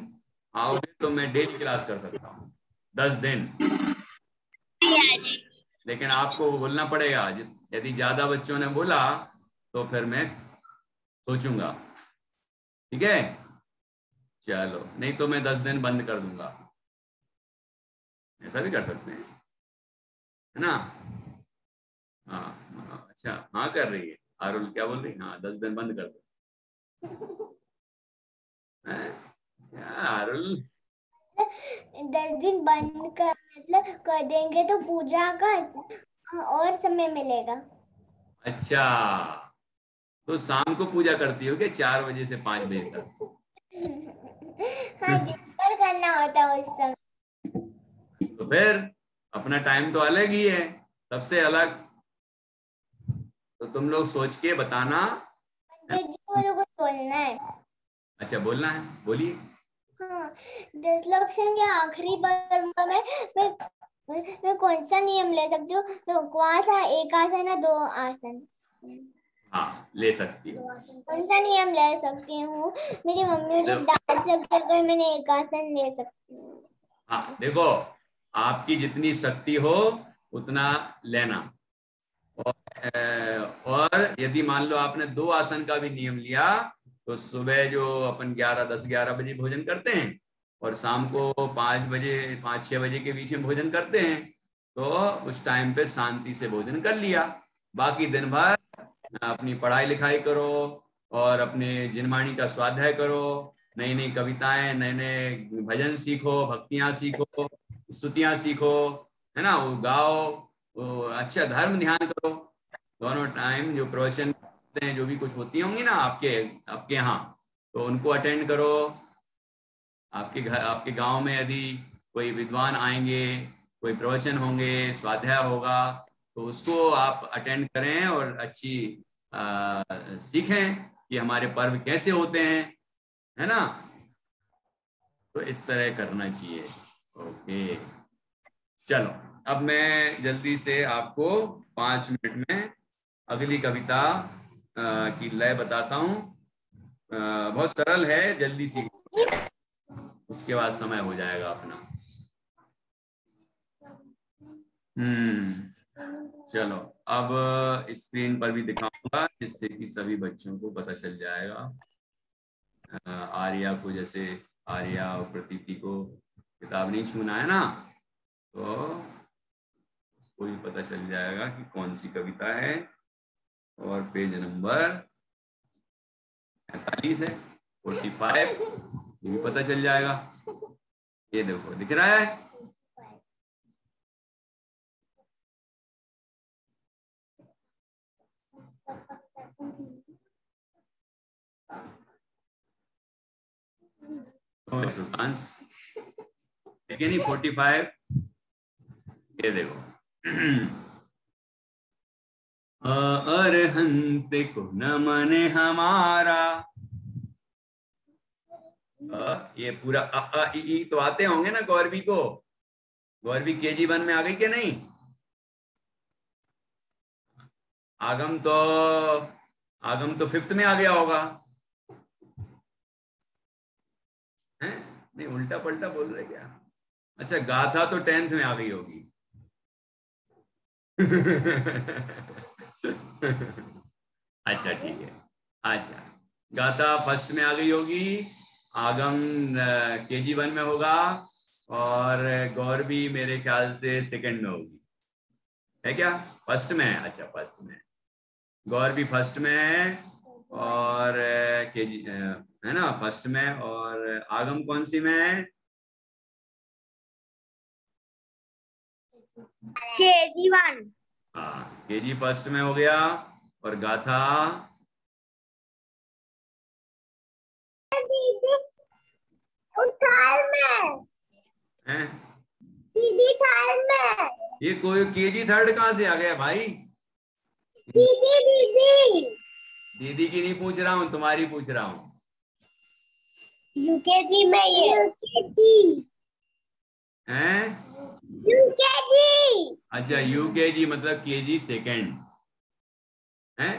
आओगे तो मैं डेली क्लास कर सकता हूँ 10 दिन। लेकिन आपको बोलना पड़ेगा, यदि ज्यादा बच्चों ने बोला तो फिर मैं सोचूंगा। ठीक है? चलो, नहीं तो मैं 10 दिन बंद कर दूंगा, ऐसा भी कर सकते हैं, है ना? हाँ अच्छा, हाँ कर रही है आरुल, क्या बोल रही? हाँ 10 दिन बंद कर दो। आरुल 10 दिन बंद कर मतलब कर देंगे तो पूजा का और समय मिलेगा। अच्छा, तो शाम को पूजा करती हो क्या 4 बजे से 5 बजे तक? हाँ दिन भर करना होता है उस समय। तो फिर अपना टाइम तो अलग ही है, सबसे अलग। तो तुम लोग सोच के बताना। को बोलना है। अच्छा बोलना है, बोलिए। हाँ 10 लक्षण के आखिरी पर्व में मैं कौन सा नियम ले सकती हूँ? तो उपवास, एक आसन या 2 आसन? हाँ ले सकती हो। कौन सा नियम ले सकती हूँ? मेरी मम्मी मुझे डांट सकती है अगर मैंने एक आसन ले सकती हूँ। हाँ देखो, आपकी जितनी शक्ति हो उतना लेना। और यदि मान लो आपने 2 आसन का भी नियम लिया, तो सुबह जो अपन 11 10 11 बजे भोजन करते हैं और शाम को 5 बजे 5 6 बजे के बीच में भोजन करते हैं, तो उस टाइम पे शांति से भोजन कर लिया। बाकी दिन भर अपनी पढ़ाई लिखाई करो और अपने जिनवाणी का स्वाध्याय करो, नई नई कविताएं, नए नए भजन सीखो, भक्तियां सीखो, स्तुतियां सीखो, है ना, वो गाओ, वो अच्छा धर्म ध्यान करो। दोनों टाइम जो प्रवचन हैं, जो भी कुछ होती होंगी ना आपके यहाँ, तो उनको अटेंड करो। आपके गांव में यदि कोई विद्वान आएंगे, कोई प्रवचन होंगे, स्वाध्याय होगा, तो उसको आप अटेंड करें और अच्छी सीखें कि हमारे पर्व कैसे होते हैं, है ना। तो इस तरह करना चाहिए। ओके चलो, अब मैं जल्दी से आपको 5 मिनट में अगली कविता की लय बताता हूँ। बहुत सरल है, जल्दी सीख, उसके बाद समय हो जाएगा अपना। चलो, अब स्क्रीन पर भी दिखाऊंगा जिससे कि सभी बच्चों को पता चल जाएगा। आर्या को, जैसे आर्या और प्रतीति को किताब नहीं छूना है ना, तो उसको भी पता चल जाएगा कि कौन सी कविता है। और पेज नंबर 45 है, 45, ये भी पता चल जाएगा। ये देखो दिख रहा है। सुल्तान देखिए नहीं 45, ये देखो अरहंत को नमन हमारा। ये पूरा अ ई तो आते होंगे ना गौरवी को। गौरवी KG 1 में आ गई क्या नहीं? आगम तो 5th में आ गया होगा, हैं? नहीं, उल्टा पलटा बोल रहे क्या? अच्छा, गाथा तो 10th में आ गई होगी। अच्छा ठीक है। अच्छा, गाथा 1st में आ गई होगी, आगम KG 1 में होगा, और गौर भी मेरे ख्याल से 2nd में होगी, है क्या? 1st में है। अच्छा, 1st में गौर भी 1st में है, और KG है ना 1st में, और आगम कौन सी में है? KG 1। हाँ, KG 1st में हो गया, और गाथा है दीदी थाल में। ये कोई KG 3rd कहाँ से आ गया भाई? दीदी दीदी की नहीं पूछ रहा हूँ, तुम्हारी पूछ रहा हूँ। UKG में ये UKG हैं? UKG। अच्छा, UKG मतलब KG 2nd है,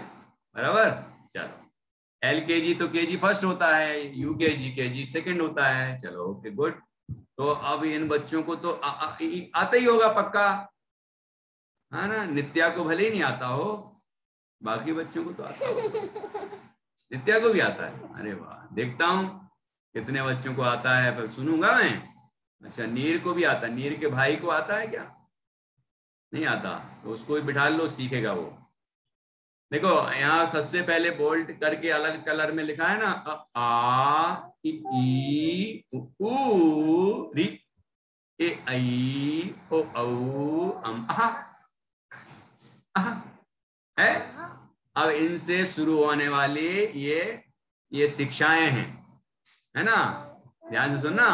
बराबर। चलो, LKG तो KG 1st होता है, UKG KG 2nd होता है। चलो, ओके, गुड। तो अब इन बच्चों को तो आता ही होगा पक्का, है ना? नित्या को भले ही नहीं आता हो, बाकी बच्चों को तो आता हो। नित्या को भी आता है? अरे वाह, देखता हूँ कितने बच्चों को आता है, पर सुनूंगा मैं। अच्छा, नीर को भी आता है? नीर के भाई को आता है क्या? नहीं आता? तो उसको भी बिठा लो, सीखेगा वो। देखो, यहाँ सबसे पहले बोल्ड करके अलग कलर में लिखा है ना, आ ई उ री ए आई ओ औ अम आहा है। अब इनसे शुरू होने वाली ये शिक्षाएं हैं, है ना? ध्यान से सुनना।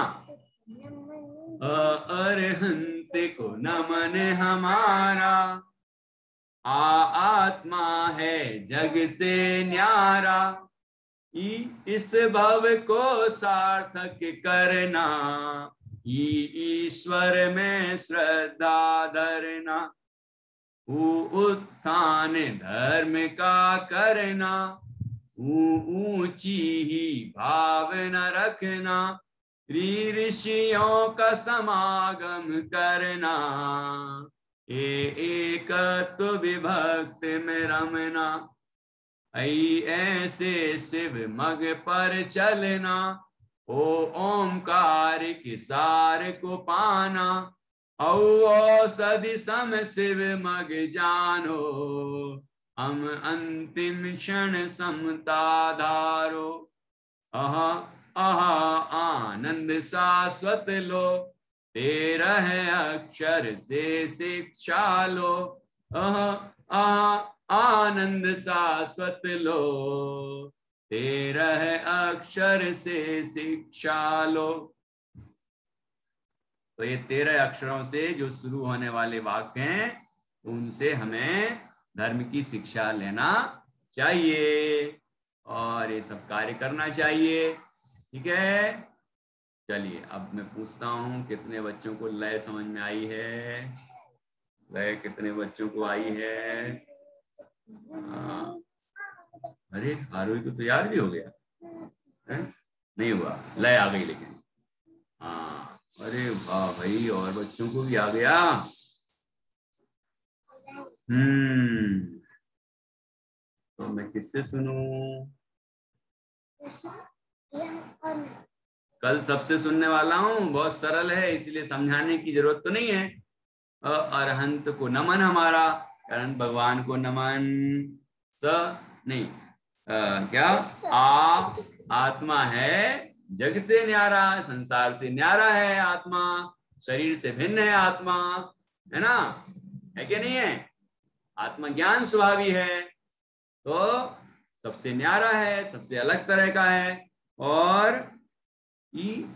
अरहंत को नमन हमारा, आत्मा है जग से न्यारा, इस भव को सार्थक करना, ईश्वर में श्रद्धा धरना, उत्थान धर्म का करना, ऊंची ही भावना रखना, ऋषियों का समागम करना, एकत्व विभक्त में रमना, ऐसे शिव मग पर चलना, ओ ओमकार की सार को पाना, औषधि सम शिव मग जानो, हम अंतिम क्षण समता धारो, अहा अहा आनंद शाश्वत लो, 13 अक्षर से शिक्षा लो, अहा अहा आनंद शाश्वत लो, 13 अक्षर से शिक्षा लो। तो ये 13 अक्षरों से जो शुरू होने वाले वाक्य हैं, उनसे हमें धर्म की शिक्षा लेना चाहिए, और ये सब कार्य करना चाहिए। ठीक है, चलिए अब मैं पूछता हूँ कितने बच्चों को लय समझ में आई है? लय कितने बच्चों को आई है? अरे, आरोही को तो याद भी हो गया है? नहीं हुआ, लय आ गई लेकिन। हाँ, अरे वाह भाई, और बच्चों को भी आ गया। तो मैं किससे सुनूं? कल सबसे सुनने वाला हूँ, बहुत सरल है, इसलिए समझाने की जरूरत तो नहीं है। अरहंत को नमन हमारा, अरहंत भगवान को नमन। नहीं, क्या? आत्मा है जग से न्यारा, संसार से न्यारा है आत्मा, शरीर से भिन्न है आत्मा, है ना? है कि नहीं है? आत्मा ज्ञान स्वभावी है, तो सबसे न्यारा है, सबसे अलग तरह का है, और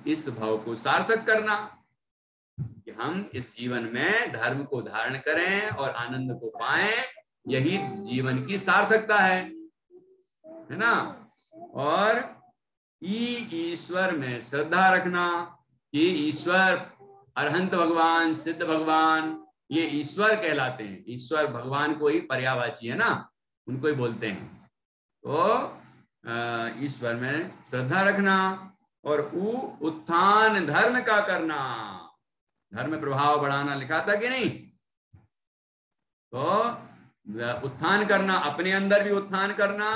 इस भाव को सार्थक करना कि हम इस जीवन में धर्म को धारण करें और आनंद को पाएं, यही जीवन की सार्थकता है ना? और ईश्वर में श्रद्धा रखना, ये ईश्वर, अरहंत भगवान, सिद्ध भगवान, ये ईश्वर कहलाते हैं। ईश्वर भगवान को ही पर्यायवाची है ना, उनको ही बोलते हैं। तो ईश्वर में श्रद्धा रखना और उत्थान धर्म का करना, धर्म प्रभाव बढ़ाना लिखा था कि नहीं? तो उत्थान करना, अपने अंदर भी उत्थान करना,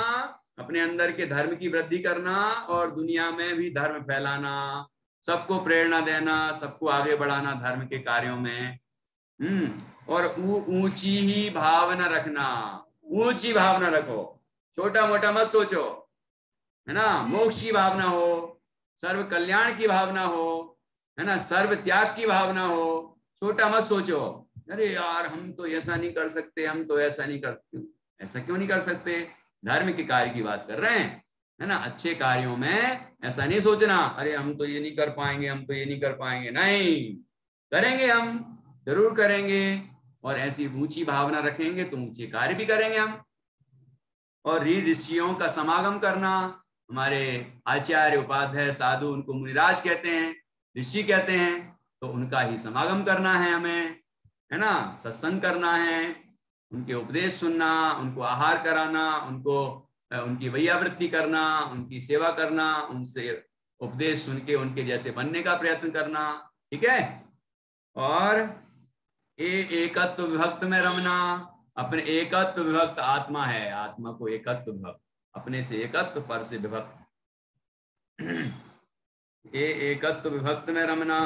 अपने अंदर के धर्म की वृद्धि करना और दुनिया में भी धर्म फैलाना, सबको प्रेरणा देना, सबको आगे बढ़ाना धर्म के कार्यों में। और ऊंची ही भावना रखना, ऊंची भावना रखो, छोटा मोटा मत सोचो, है ना। मोक्ष की भावना हो, सर्व कल्याण की भावना हो, है ना, सर्व त्याग की भावना हो, छोटा मत सोचो। अरे यार हम तो ऐसा नहीं कर सकते, हम तो ऐसा नहीं कर, ऐसा क्यों नहीं कर सकते? धर्म के कार्य की बात कर रहे हैं, है ना। अच्छे कार्यों में ऐसा नहीं सोचना अरे हम तो ये नहीं कर पाएंगे, हम तो ये नहीं कर पाएंगे, नहीं, करेंगे, हम जरूर करेंगे। और ऐसी ऊंची भावना रखेंगे तो ऊंचे कार्य भी करेंगे हम। और ऋषियों का समागम करना, हमारे आचार्य उपाध्याय साधु, उनको मुनिराज कहते हैं, ऋषि कहते हैं, तो उनका ही समागम करना है हमें, है ना। सत्संग करना है, उनके उपदेश सुनना, उनको आहार कराना, उनको उनकी वैयावृत्ति करना, उनकी सेवा करना, उनसे उपदेश सुन के उनके जैसे बनने का प्रयत्न करना, ठीक है। और एकत्व विभक्त में रमना, अपने एकत्व विभक्त आत्मा है, आत्मा को एकत्व विभक्त, अपने से एकत्व पर से विभक्त, एकत्व विभक्त में रमना।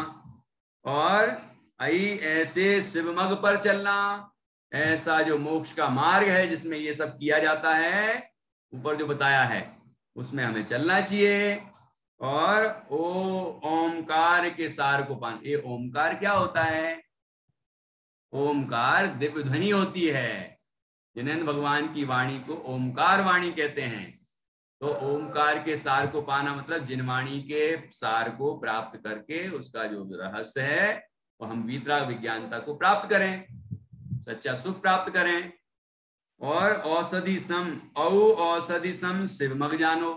और ऐसे शिवमग पर चलना, ऐसा जो मोक्ष का मार्ग है जिसमें ये सब किया जाता है, ऊपर जो बताया है उसमें हमें चलना चाहिए। और ओमकार के सार को पान, ये ओमकार क्या होता है? ओमकार दिव्य ध्वनि होती है, जिनेन्द्र भगवान की वाणी को ओमकार वाणी कहते हैं। तो ओमकार के सार को पाना मतलब जिनवाणी के सार को प्राप्त करके उसका जो रहस्य है वो हम वीतराग विज्ञानता को प्राप्त करें, सच्चा सुख प्राप्त करें। और औषधि सम शिवमग जानो,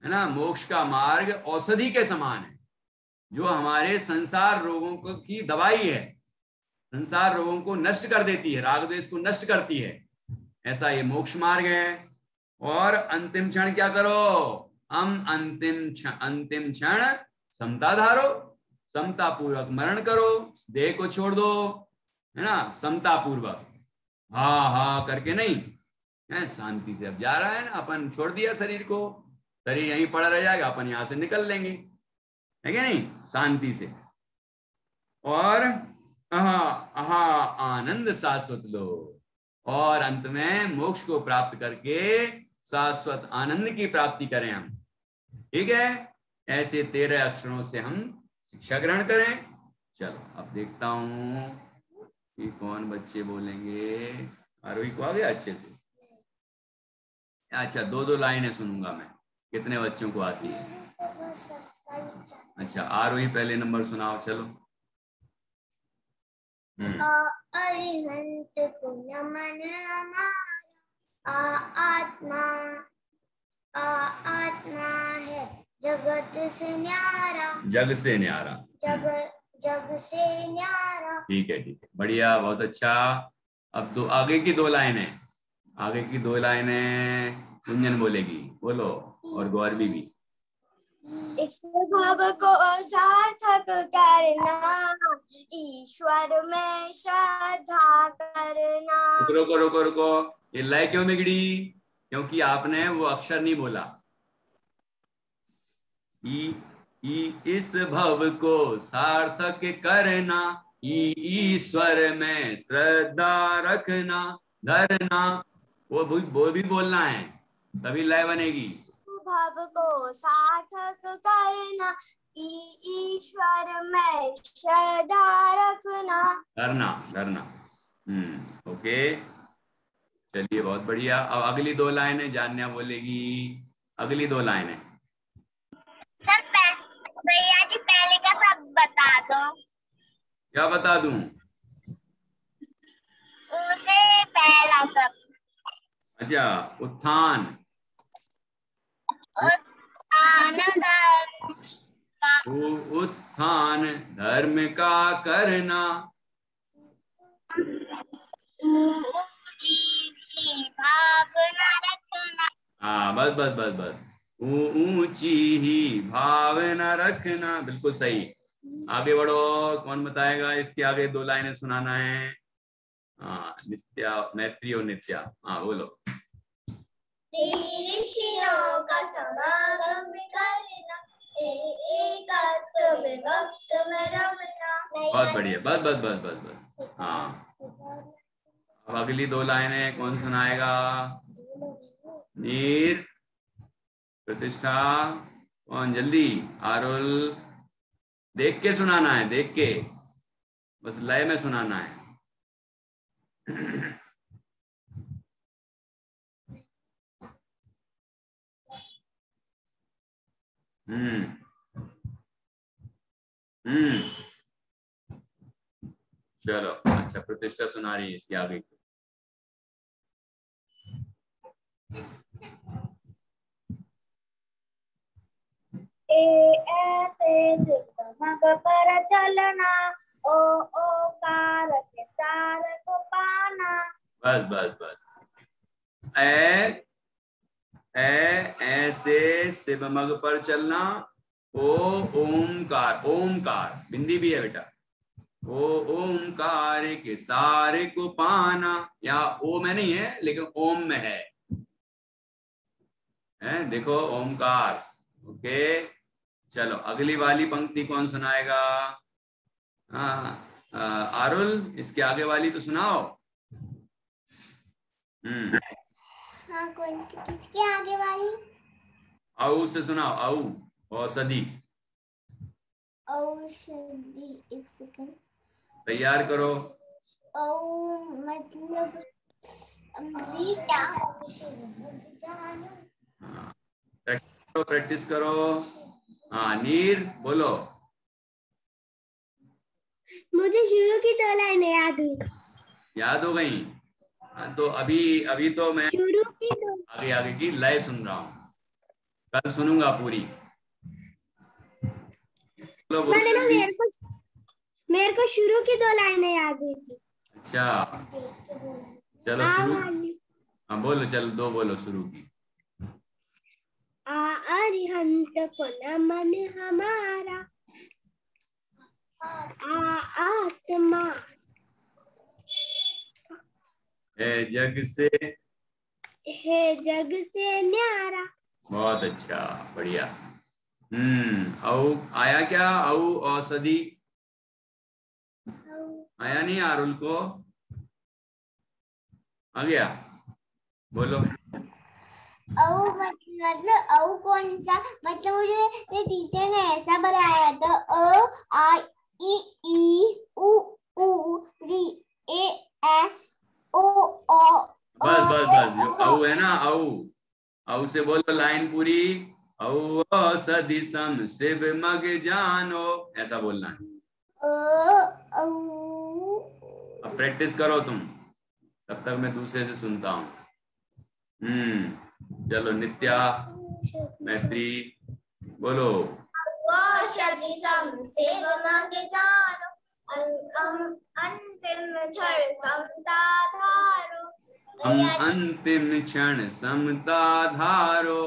है ना। मोक्ष का मार्ग औषधि के समान है, जो हमारे संसार रोगों की दवाई है, संसार रोगों को नष्ट कर देती है, राग द्वेष को नष्ट करती है, ऐसा ये मोक्ष मार्ग है। और अंतिम क्षण क्या करो? हम अंतिम क्षण समता धारो, समता पूर्वक मरण करो, देह को छोड़ दो, है ना, समता पूर्वक, हा करके नहीं, है शांति से। अब जा रहा है ना, अपन छोड़ दिया शरीर को, शरीर यहीं पड़ा रह जाएगा, अपन यहां से निकल लेंगे, है कि नहीं, शांति से। और आनंद शाश्वत लो, और अंत में मोक्ष को प्राप्त करके शाश्वत आनंद की प्राप्ति करें हम, ठीक है। ऐसे 13 अक्षरों से हम शिक्षा ग्रहण करें। चलो अब देखता हूं कि कौन बच्चे बोलेंगे। आरोही को आ गया अच्छे से? अच्छा, 2-2 लाइनें सुनूंगा मैं, कितने बच्चों को आती है? अच्छा, आरोही पहले नंबर सुनाओ, चलो। अरिहंत पुण्य मन आत्मा है जगत से न्यारा, जग से न्यारा, जग से न्यारा। ठीक है, ठीक है, बढ़िया, बहुत अच्छा। अब आगे की 2 लाइनें, आगे की 2 लाइनें कुंजन बोलेगी, बोलो, और गौरवी भी। इस भाव को सार्थक करना, ईश्वर में श्रद्धा करना। रुको, ये लय क्यों बिगड़ी? क्योंकि आपने वो अक्षर नहीं बोला। इस भव को सार्थक करना, ईश्वर में श्रद्धा रखना, धरना, वो भी बोलना है, तभी लय बनेगी। भव को सार्थक करना, ईश्वर में श्रद्धा रखना, करना। ओके, चलिए, बहुत बढ़िया। अब अगली 2 लाइनें जान्या बोलेगी, अगली 2 लाइनें। सर भैया जी पहले का सब बता दो। क्या बता दूं? उसे पहला सब। अच्छा, उत्थान धर्म का करना, हाँ, बस बस बस बस, ऊंची ही भावना रखना, बिल्कुल सही। आगे बढ़ो, कौन बताएगा इसके आगे 2 लाइनें सुनाना है? हाँ, नित्या, मैत्री और नित्या, हाँ बोलो। ऋषियों का समागम करना, एकत्व में भक्त में रमना। बहुत बढ़िया, बस बस बस बस बस, हाँ। अब अगली 2 लाइनें कौन सुनाएगा? नीर, प्रतिष्ठा, कौन? जल्दी, आरुल। देख के सुनाना है, देख के, बस लय में सुनाना है। हम्म चलो, अच्छा, प्रतिष्ठा सुना रही है इसके आगे। मग पर चलना, ओ कार के सार को पाना। बस बस बस, ए ऐसे शिवमग पर चलना, ओ ओमकार, ओमकार बिंदी भी है बेटा, ओ ओमकार के सारे को पाना। यहाँ ओ में नहीं है लेकिन ओम में है, देखो, ओमकार। ओके, चलो अगली वाली पंक्ति कौन सुनाएगा? आरुल, इसके आगे वाली तो सुनाओ। हाँ, कौन किसके आगे वाली? औ से सुनाओ, औ, औषधि। औषधि, एक सेकंड, तैयार करो। मतलब अमृता। प्रैक्टिस करो। हाँ, नीर बोलो। मुझे शुरू की 2 लाइनें याद हुई। याद हो गई? तो अभी अभी तो मैं शुरू की आगे आगे की लय सुन रहा हूँ, कल सुनूंगा पूरी। बोलो बोलो मैंने ना, जल्दी। मेरे को शुरू की 2 लाइनें याद हुई थी। अच्छा, चलो शुरू। हाँ बोलो, चलो 2 बोलो शुरू की। अरिहंत को नमन हमारा, आत्मा है जग से, है जग से न्यारा। बहुत अच्छा, बढ़िया। औ आया क्या? औ औषधि आया नहीं? आरुल को आ गया? बोलो। मतलब कौन सा? मतलब मुझे टीचर ने ऐसा बनाया था, आ ई उ ऊ री ए ओ ओ। बस बस बस, जो औ है ना, औ से बोलो लाइन पूरी। औ औषधि सम शिव मग जानो, ऐसा बोलना है। अब प्रैक्टिस करो तुम, तब तक मैं दूसरे से सुनता हूँ। चलो नित्या, मैत्री बोलो। औषधि सम शिव मग जानो, अंतिम क्षण समता धारो। हम अंतिम क्षण समता धारो।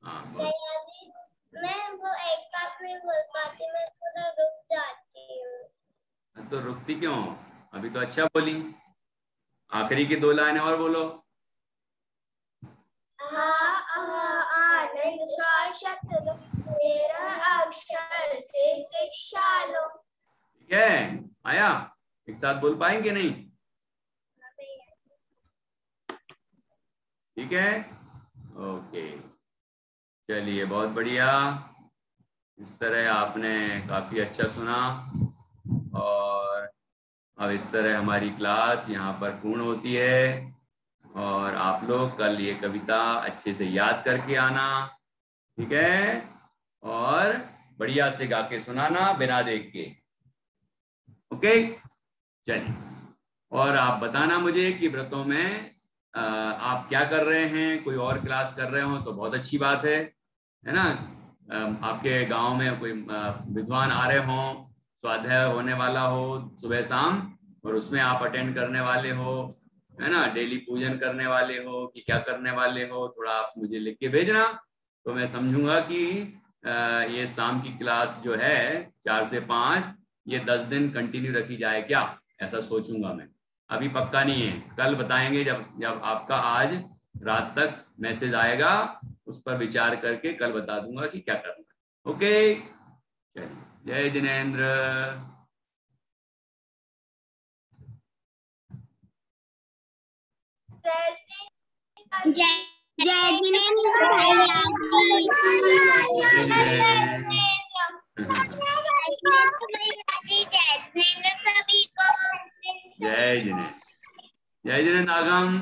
मैं वो एक साथ नहीं बोल पाती, मैं थोड़ा रुक जाती हूँ। तो रुकती क्यों? अभी तो अच्छा बोली, आखिरी की 2 लाइनें और बोलो। आनंद शाश्वत तेरा अक्षर से शिक्षा लो। ठीक है, आया? एक साथ बोल पाएंगे नहीं? ठीक है, ओके, चलिए, बहुत बढ़िया। इस तरह आपने काफी अच्छा सुना, और अब इस तरह हमारी क्लास यहाँ पर पूर्ण होती है। और आप लोग कल ये कविता अच्छे से याद करके आना, ठीक है? और बढ़िया से गा के सुनाना बिना देख के। ओके, चलिए। और आप बताना मुझे कि व्रतों में आप क्या कर रहे हैं। कोई और क्लास कर रहे हो तो बहुत अच्छी बात है ना? आपके गांव में कोई विद्वान आ रहे हो, स्वाध्याय होने वाला हो सुबह शाम, और उसमें आप अटेंड करने वाले हो, है ना, डेली पूजन करने वाले हो कि क्या करने वाले हो, थोड़ा आप मुझे लिख के भेजना, तो मैं समझूंगा कि ये शाम की क्लास जो है 4 से 5 ये 10 दिन कंटिन्यू रखी जाए क्या, ऐसा सोचूंगा मैं। अभी पक्का नहीं है, कल बताएंगे, जब जब आपका आज रात तक मैसेज आएगा उस पर विचार करके कल बता दूंगा कि क्या करना है। ओके, चलिए, जय जिनेंद्र। जय श्री जय जिनेंद्र भैया जय जिनेंद्र, जय जिनेंद्र आगम।